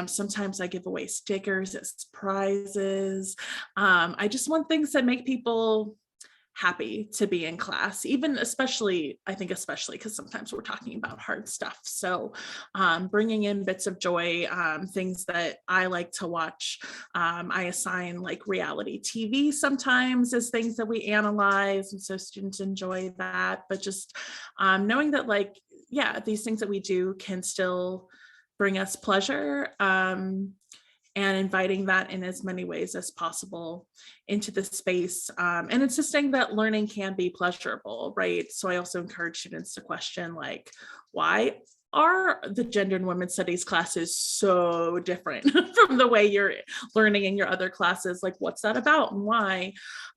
Sometimes I give away stickers as prizes. I just want things that make people happy to be in class, even especially because sometimes we're talking about hard stuff. So bringing in bits of joy, things that I like to watch. I assign like reality TV sometimes as things that we analyze, and so students enjoy that. But just knowing that, like, yeah, these things that we do can still bring us pleasure, and inviting that in as many ways as possible into the space, and insisting that learning can be pleasurable, right? So I also encourage students to question, like, why are the gender and women's studies classes so different from the way you're learning in your other classes? Like, what's that about and why?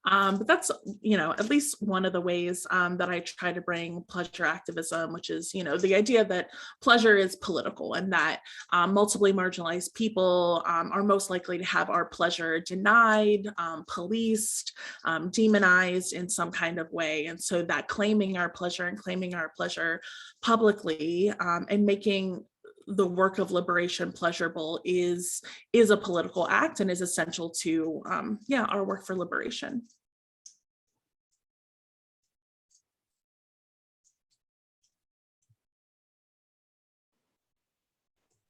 But that's, at least one of the ways that I try to bring pleasure activism, which is, the idea that pleasure is political and that multiply marginalized people are most likely to have our pleasure denied, policed, demonized in some kind of way. And so that claiming our pleasure publicly, and making the work of liberation pleasurable is a political act and is essential to our work for liberation.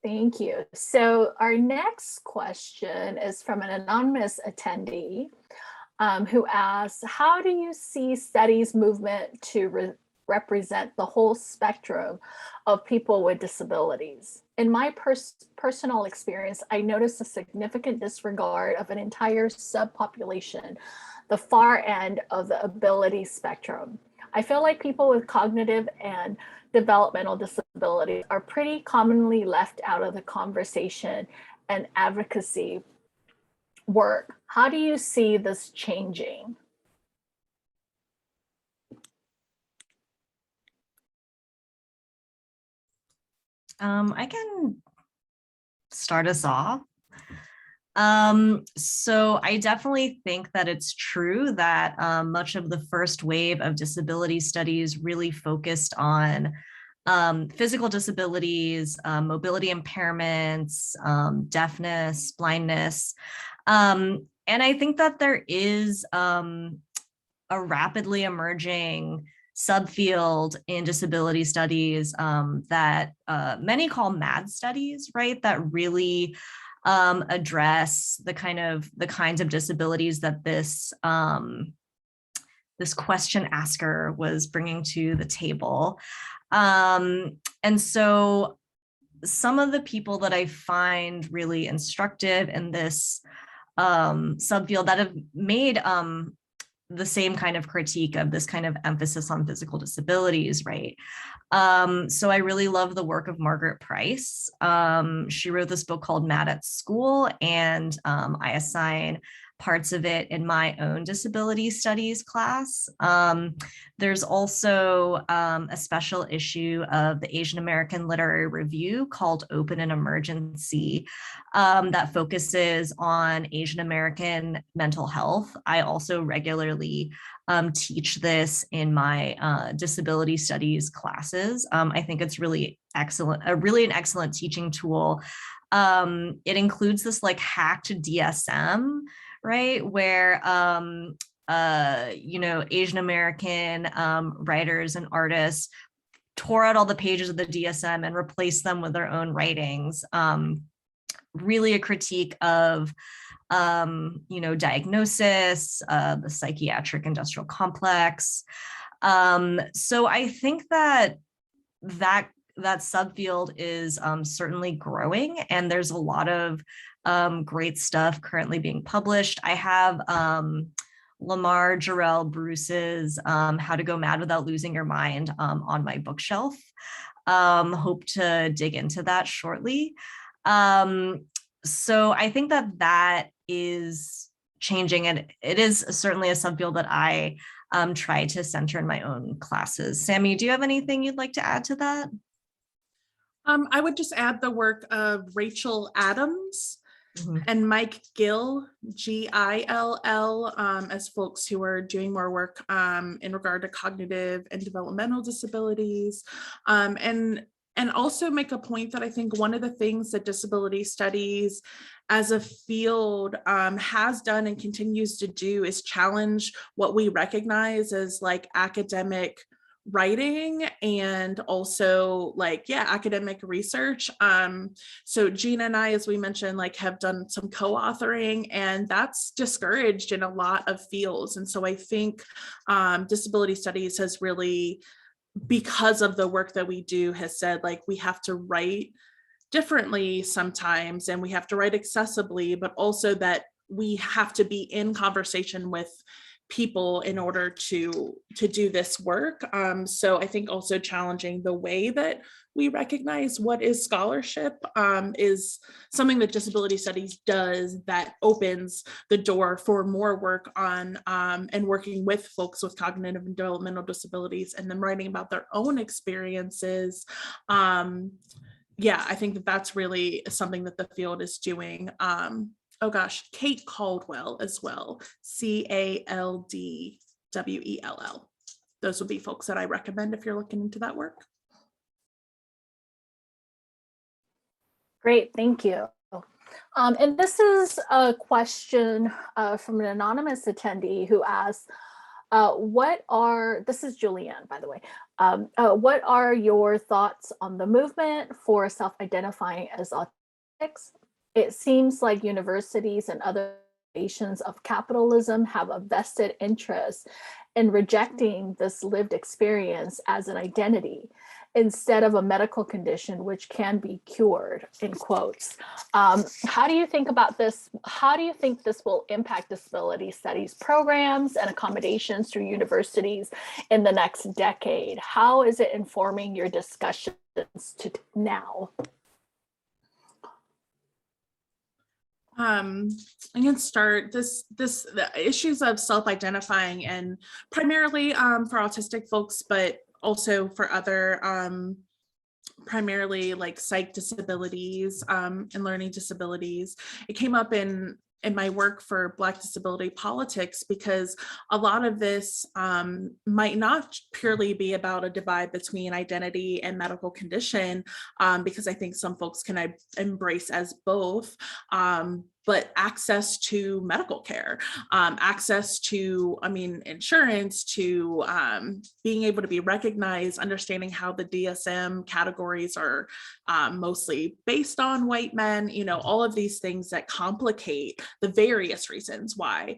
Thank you. So our next question is from an anonymous attendee who asks, how do you see studies movement to represent the whole spectrum of people with disabilities? In my personal experience, I noticed a significant disregard of an entire subpopulation, the far end of the ability spectrum. I feel like people with cognitive and developmental disabilities are pretty commonly left out of the conversation and advocacy work. How do you see this changing? I can start us off. So I definitely think that it's true that much of the first wave of disability studies really focused on physical disabilities, mobility impairments, deafness, blindness. And I think that there is a rapidly emerging subfield in disability studies that many call MAD studies, right? That really address the kinds of disabilities that this question asker was bringing to the table. And so some of the people that I find really instructive in this subfield that have made the same kind of critique of this kind of emphasis on physical disabilities, right? So I really love the work of Margaret Price. She wrote this book called Mad at School, and I assign parts of it in my own disability studies class. There's also a special issue of the Asian American Literary Review called Open and Emergency that focuses on Asian American mental health. I also regularly teach this in my disability studies classes. I think it's really excellent, really an excellent teaching tool. It includes this like hacked DSM, right? Where, Asian American writers and artists tore out all the pages of the DSM and replaced them with their own writings. Really a critique of, diagnosis, the psychiatric industrial complex. So I think that subfield is certainly growing, and there's a lot of great stuff currently being published. I have Lamar Jarrell Bruce's How to Go Mad Without Losing Your Mind on my bookshelf. Hope to dig into that shortly. So I think that is changing, and it is certainly a subfield that I try to center in my own classes. Sammy, do you have anything you'd like to add to that? I would just add the work of Rachel Adams and Mike Gill, Gill, as folks who are doing more work in regard to cognitive and developmental disabilities. And also make a point that I think one of the things that disability studies as a field has done and continues to do is challenge what we recognize as like academic writing and also academic research. So Gina and I, as we mentioned, have done some co-authoring, and that's discouraged in a lot of fields. And so I think disability studies has really, because of the work that we do, has said we have to write differently sometimes, and we have to write accessibly, but also that we have to be in conversation with people in order to do this work. So I think also challenging the way that we recognize what is scholarship is something that disability studies does, that opens the door for more work on and working with folks with cognitive and developmental disabilities, and then writing about their own experiences. I think that's really something that the field is doing. Kate Caldwell as well, Caldwell. Those would be folks that I recommend if you're looking into that work. Great, thank you. And this is a question from an anonymous attendee who asks, this is Julianne, by the way, what are your thoughts on the movement for self-identifying as autistics? It seems like universities and other nations of capitalism have a vested interest in rejecting this lived experience as an identity instead of a medical condition which can be cured, in quotes. How do you think about this? How do you think this will impact disability studies programs and accommodations through universities in the next decade? How is it informing your discussions to now? I can start the issues of self-identifying, and primarily for autistic folks, but also for other primarily psych disabilities and learning disabilities. It came up in my work for Black disability politics, because a lot of this might not purely be about a divide between identity and medical condition, because I think some folks can embrace as both, but access to medical care, access to, insurance, to being able to be recognized, understanding how the DSM categories are mostly based on white men, all of these things that complicate the various reasons why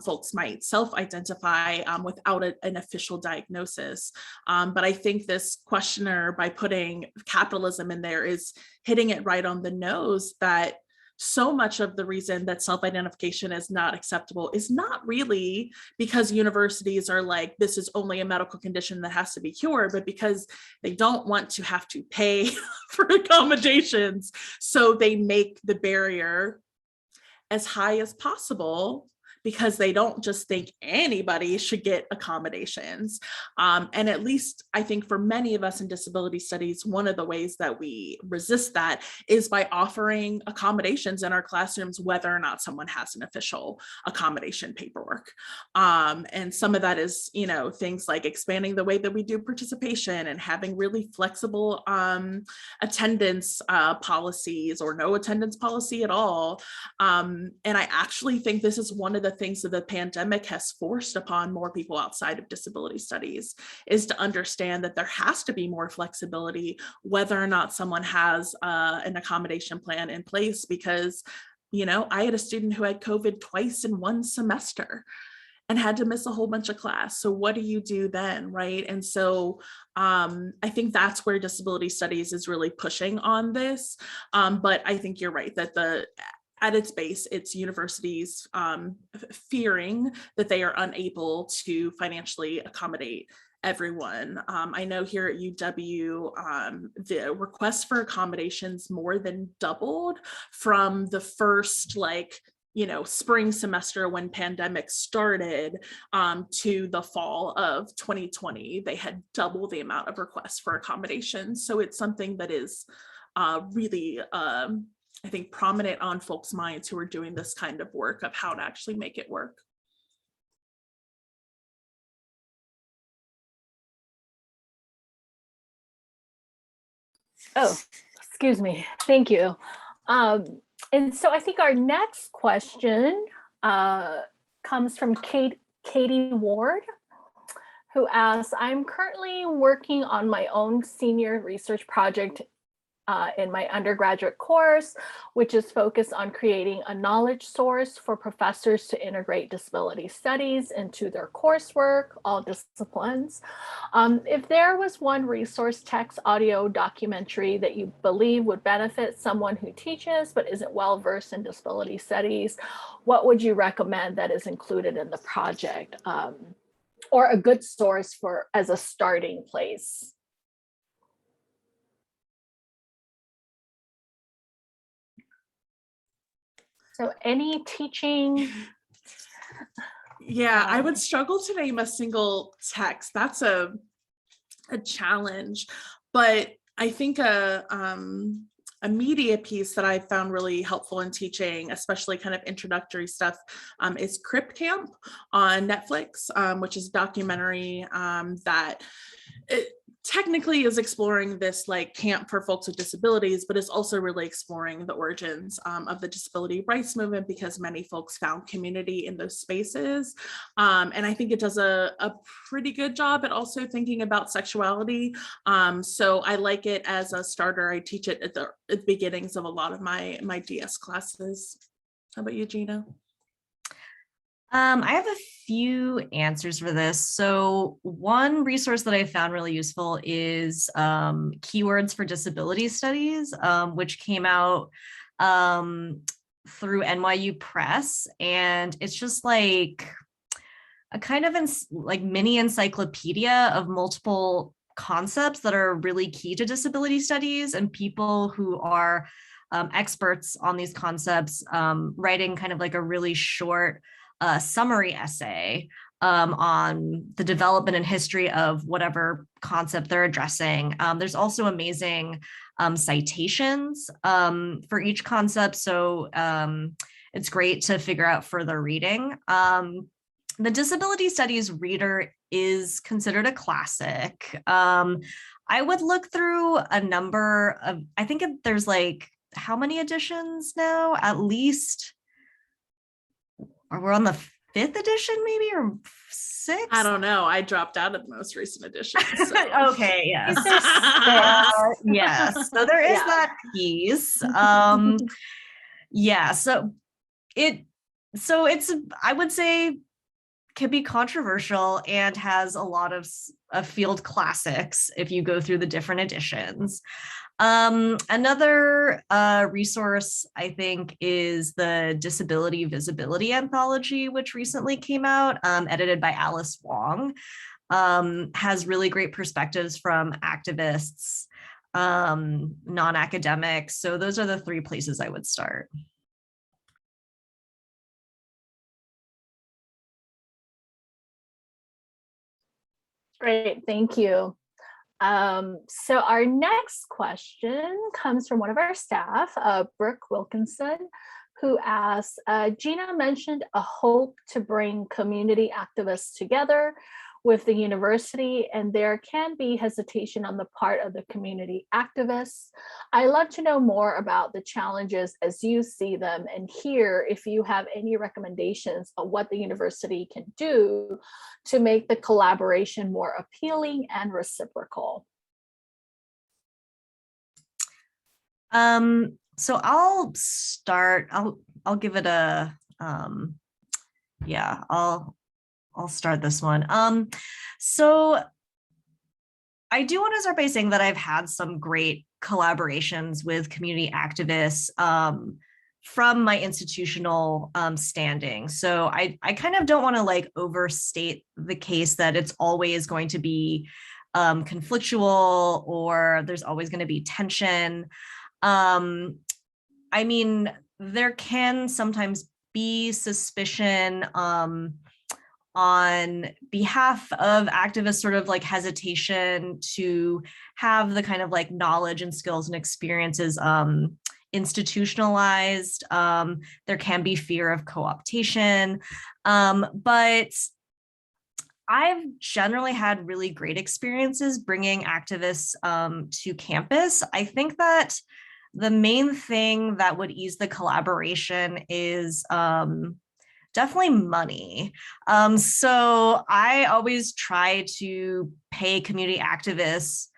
folks might self-identify without an official diagnosis. But I think this questioner, by putting capitalism in there, is hitting it right on the nose, that so much of the reason that self-identification is not acceptable is not really because universities are like, this is only a medical condition that has to be cured, but because they don't want to have to pay for accommodations. So they make the barrier as high as possible because they don't just think anybody should get accommodations. And at least I think for many of us in disability studies, one of the ways that we resist that is by offering accommodations in our classrooms, whether or not someone has an official accommodation paperwork. And some of that is, you know, things like expanding the way that we do participation and having really flexible attendance policies or no attendance policy at all. And I actually think this is one of the things that the pandemic has forced upon more people outside of disability studies, is to understand that there has to be more flexibility whether or not someone has an accommodation plan in place. Because, you know, I had a student who had COVID twice in one semester and had to miss a whole bunch of class. So what do you do then, right? And so I think that's where disability studies is really pushing on this. But I think you're right that at its base, it's universities fearing that they are unable to financially accommodate everyone. I know here at UW, the requests for accommodations more than doubled from the first, like, you know, spring semester when pandemic started to the fall of 2020. They had double the amount of requests for accommodations. So it's something that is really I think prominent on folks' minds who are doing this kind of work of how to actually make it work. Oh, excuse me. Thank you. And so I think our next question comes from Katie Ward, who asks, I'm currently working on my own senior research project in my undergraduate course, which is focused on creating a knowledge source for professors to integrate disability studies into their coursework, all disciplines. If there was one resource, text, audio, documentary that you believe would benefit someone who teaches but isn't well versed in disability studies, what would you recommend that is included in the project, or a good source for as a starting place? So any teaching? Yeah, I would struggle to name a single text. That's a challenge, but I think a media piece that I found really helpful in teaching, especially kind of introductory stuff, is Crip Camp on Netflix, which is a documentary that technically is exploring this like camp for folks with disabilities, but is also really exploring the origins of the disability rights movement, because many folks found community in those spaces. And I think it does a pretty good job at also thinking about sexuality. So I like it as a starter. I teach it at the beginnings of a lot of my DS classes. How about you, Gina? I have a few answers for this. So one resource that I found really useful is Keywords for Disability Studies, which came out through NYU Press. And it's just like a kind of like mini encyclopedia of multiple concepts that are really key to disability studies, and people who are experts on these concepts writing kind of like a really short summary essay on the development and history of whatever concept they're addressing. There's also amazing citations for each concept, so it's great to figure out further reading. The Disability Studies Reader is considered a classic. I would look through a number of, I think there's like, how many editions now? At least, or we're on the 5th edition maybe, or 6th? I don't know. I dropped out of the most recent edition. So. Okay, yes. Yes, so there is that piece. Yeah, so it's, I would say, can be controversial and has a lot of field classics if you go through the different editions. Another resource I think is the Disability Visibility Anthology, which recently came out, edited by Alice Wong. Has really great perspectives from activists, non-academics. So those are the 3 places I would start. Great, thank you. So our next question comes from one of our staff, Brooke Wilkinson, who asks, Gina mentioned a hope to bring community activists together with the university, and there can be hesitation on the part of the community activists. I'd love to know more about the challenges as you see them, and hear if you have any recommendations of what the university can do to make the collaboration more appealing and reciprocal. So I'll start. I'll give it a yeah. I'll start this one. So I do want to start by saying that I've had some great collaborations with community activists from my institutional standing. So I kind of don't want to like overstate the case that it's always going to be conflictual, or there's always going to be tension. I mean, there can sometimes be suspicion on behalf of activists, sort of like hesitation to have the kind of like knowledge and skills and experiences institutionalized. There can be fear of co-optation, but I've generally had really great experiences bringing activists to campus. I think that the main thing that would ease the collaboration is definitely money. So I always try to pay community activists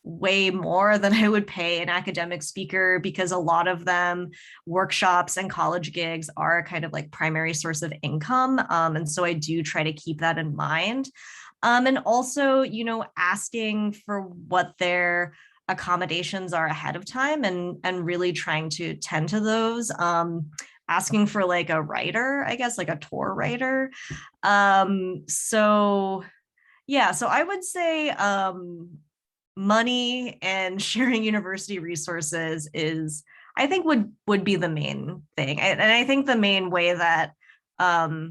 way more than I would pay an academic speaker, because a lot of them, workshops and college gigs are kind of like primary source of income. And so I do try to keep that in mind. And also, you know, asking for what their accommodations are ahead of time, and really trying to tend to those. Asking for like a writer, I guess, like a tour writer. So yeah, so I would say money and sharing university resources is, I think, would be the main thing. And I think the main way that I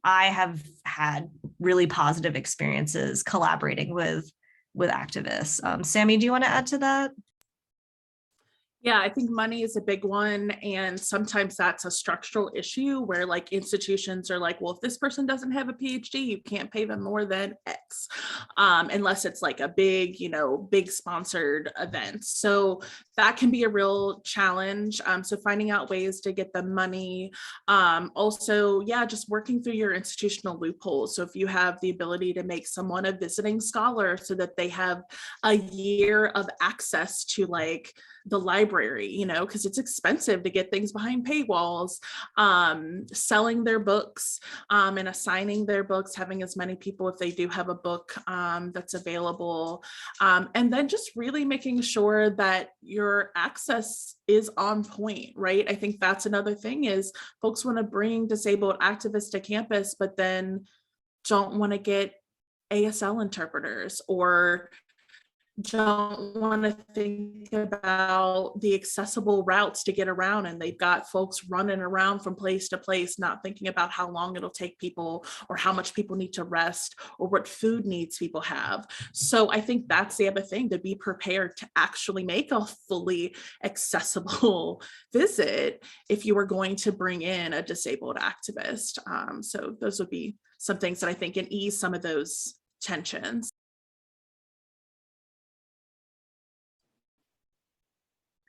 have had really positive experiences collaborating with activists. Sammy, do you want to add to that? Yeah, I think money is a big one. And sometimes that's a structural issue where like institutions are like, well, if this person doesn't have a PhD, you can't pay them more than X, unless it's like a big, you know, big sponsored event. So that can be a real challenge. So finding out ways to get the money. Also, yeah, just working through your institutional loopholes. So if you have the ability to make someone a visiting scholar so that they have a year of access to like the library, you know, because it's expensive to get things behind paywalls, selling their books and assigning their books, having as many people if they do have a book that's available, and then just really making sure that your access is on point, right? I think that's another thing is folks want to bring disabled activists to campus, but then don't want to get ASL interpreters, or don't want to think about the accessible routes to get around, and they've got folks running around from place to place, not thinking about how long it'll take people, or how much people need to rest, or what food needs people have. So I think that's the other thing, to be prepared to actually make a fully accessible visit if you were going to bring in a disabled activist. So those would be some things that I think can ease some of those tensions.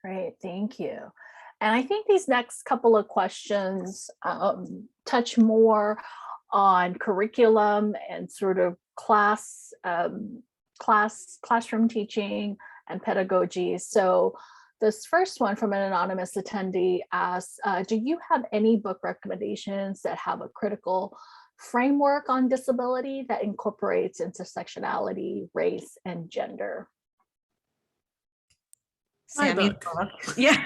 Great, thank you. And I think these next couple of questions touch more on curriculum and sort of classroom teaching and pedagogy. So this first one from an anonymous attendee asks, do you have any book recommendations that have a critical framework on disability that incorporates intersectionality, race, and gender? My Sammy's book. book. Yeah.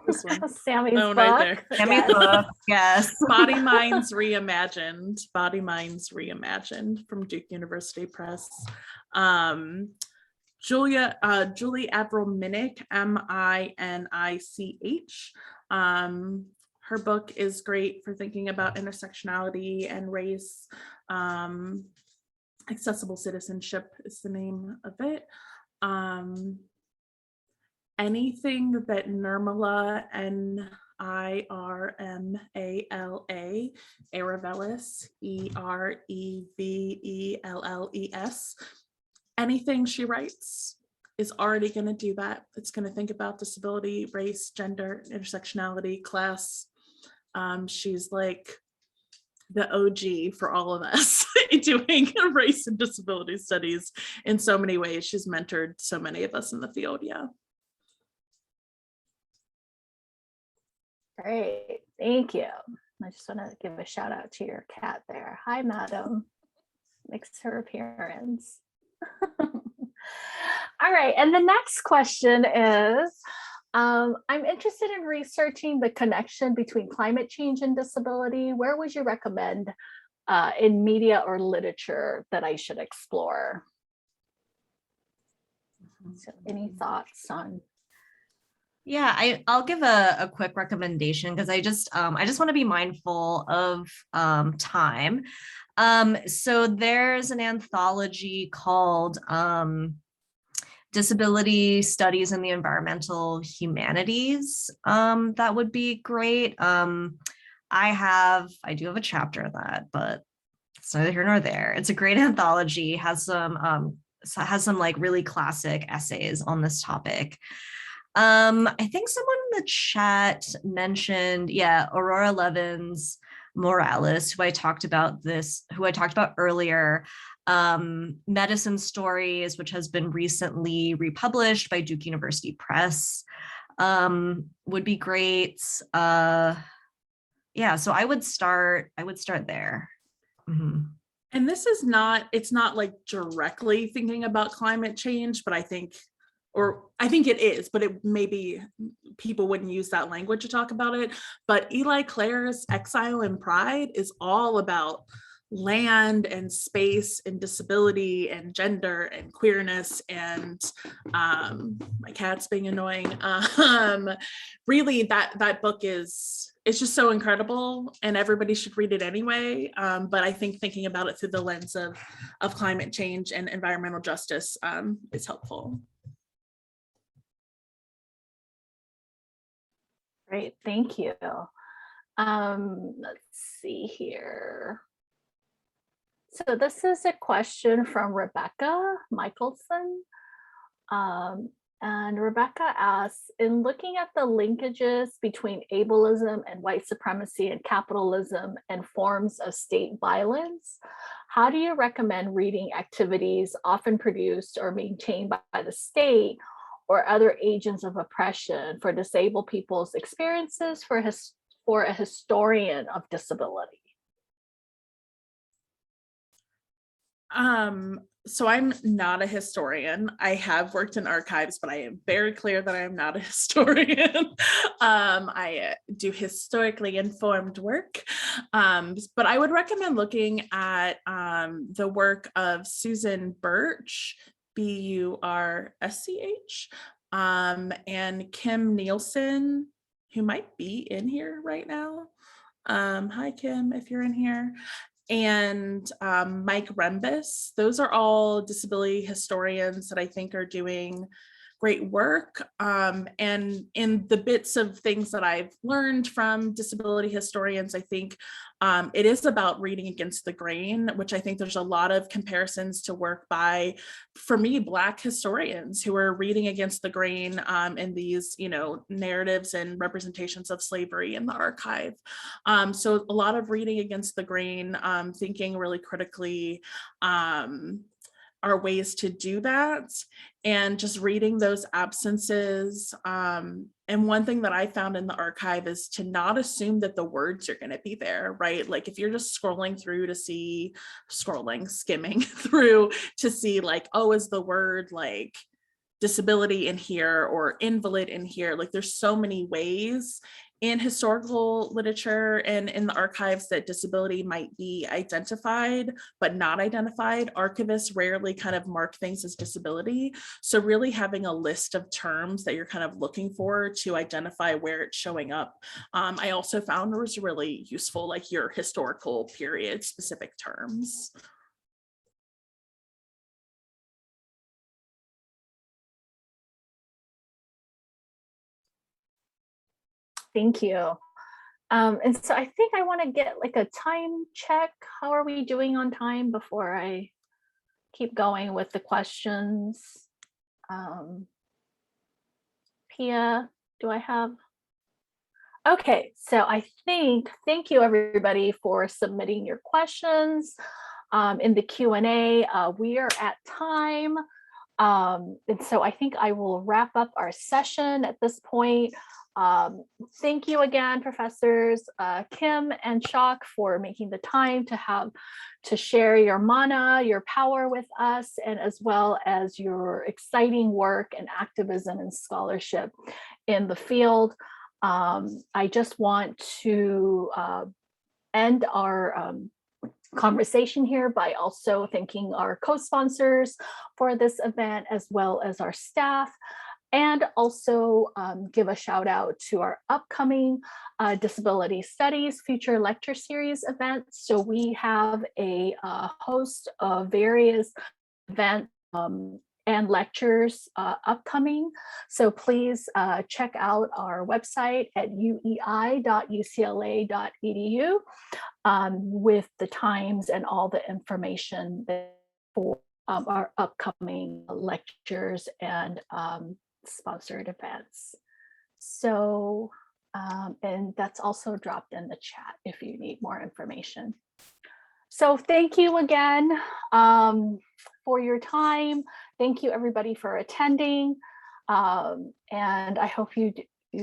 This one. Sammy's Oh, book. right there. Sammy's Yes. book. Yes. Body Minds Reimagined. Body Minds Reimagined from Duke University Press. Julie Avril Minich, Minich. Her book is great for thinking about intersectionality and race. Accessible Citizenship is the name of it. Anything that Nirmala, Nirmala, Erevellis, Erevelles, anything she writes is already going to do that. It's going to think about disability, race, gender, intersectionality, class. She's like the OG for all of us doing race and disability studies in so many ways. She's mentored so many of us in the field. Yeah. Great, thank you. I just want to give a shout out to your cat there. Hi, madam. Makes her appearance. All right, and the next question is, I'm interested in researching the connection between climate change and disability. Where would you recommend in media or literature that I should explore? So any thoughts on? Yeah, I'll give a quick recommendation because I just want to be mindful of time. So there's an anthology called Disability Studies in the Environmental Humanities. That would be great. I do have a chapter of that, but it's neither here nor there. It's a great anthology, has some like really classic essays on this topic. I think someone in the chat mentioned, Aurora Levins Morales, who I talked about earlier. Medicine Stories, which has been recently republished by Duke University Press, would be great. So I would start there. Mm-hmm. And this is it's not like directly thinking about climate change, but I think it is, but it maybe people wouldn't use that language to talk about it. But Eli Clare's Exile and Pride is all about land and space and disability and gender and queerness and my cat's being annoying. Really, that book it's just so incredible, and everybody should read it anyway. But I think thinking about it through the lens of climate change and environmental justice is helpful. Great, thank you. Let's see here. So this is a question from Rebecca Michelson. And Rebecca asks, in looking at the linkages between ableism and white supremacy and capitalism and forms of state violence, how do you recommend reading activities often produced or maintained by the state or other agents of oppression for disabled people's experiences for a historian of disability? So I'm not a historian. I have worked in archives, but I am very clear that I am not a historian. I do historically informed work. But I would recommend looking at the work of Susan Birch, Bursch, and Kim Nielsen, who might be in here right now. Hi, Kim, if you're in here. And Mike Rembus. Those are all disability historians that I think are doing great work. And in the bits of things that I've learned from disability historians, I think it is about reading against the grain, which I think there's a lot of comparisons to work by, for me, Black historians who are reading against the grain in these, narratives and representations of slavery in the archive. So a lot of reading against the grain, thinking really critically, are ways to do that, and just reading those absences. And one thing that I found in the archive is to not assume that the words are going to be there, right? Like if you're just skimming through to see like, oh, is the word like disability in here or invalid in here. Like there's so many ways in historical literature and in the archives that disability might be identified but not identified. Archivists rarely kind of mark things as disability. So really having a list of terms that you're kind of looking for to identify where it's showing up, I also found was really useful, like your historical period specific terms. Thank you. And so I think I want to get like a time check. How are we doing on time before I keep going with the questions? Pia, do I have? Okay, so I think, thank you everybody for submitting your questions in the Q&A. We are at time. And so I think I will wrap up our session at this point. Thank you again, Professors Kim and Schock, for making the time to share your mana, your power with us, and as well as your exciting work and activism and scholarship in the field. I just want to end our conversation here by also thanking our co-sponsors for this event, as well as our staff, and also give a shout out to our upcoming Disability Studies Future Lecture Series events. So we have a host of various events and lectures upcoming. So please check out our website at uei.ucla.edu with the times and all the information for our upcoming lectures and sponsored events. So, and that's also dropped in the chat if you need more information. So thank you again for your time. Thank you everybody for attending. And I hope you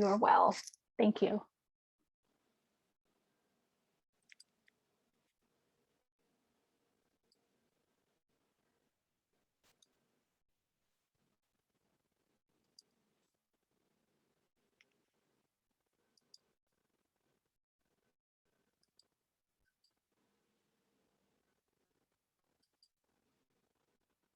are well. Thank you.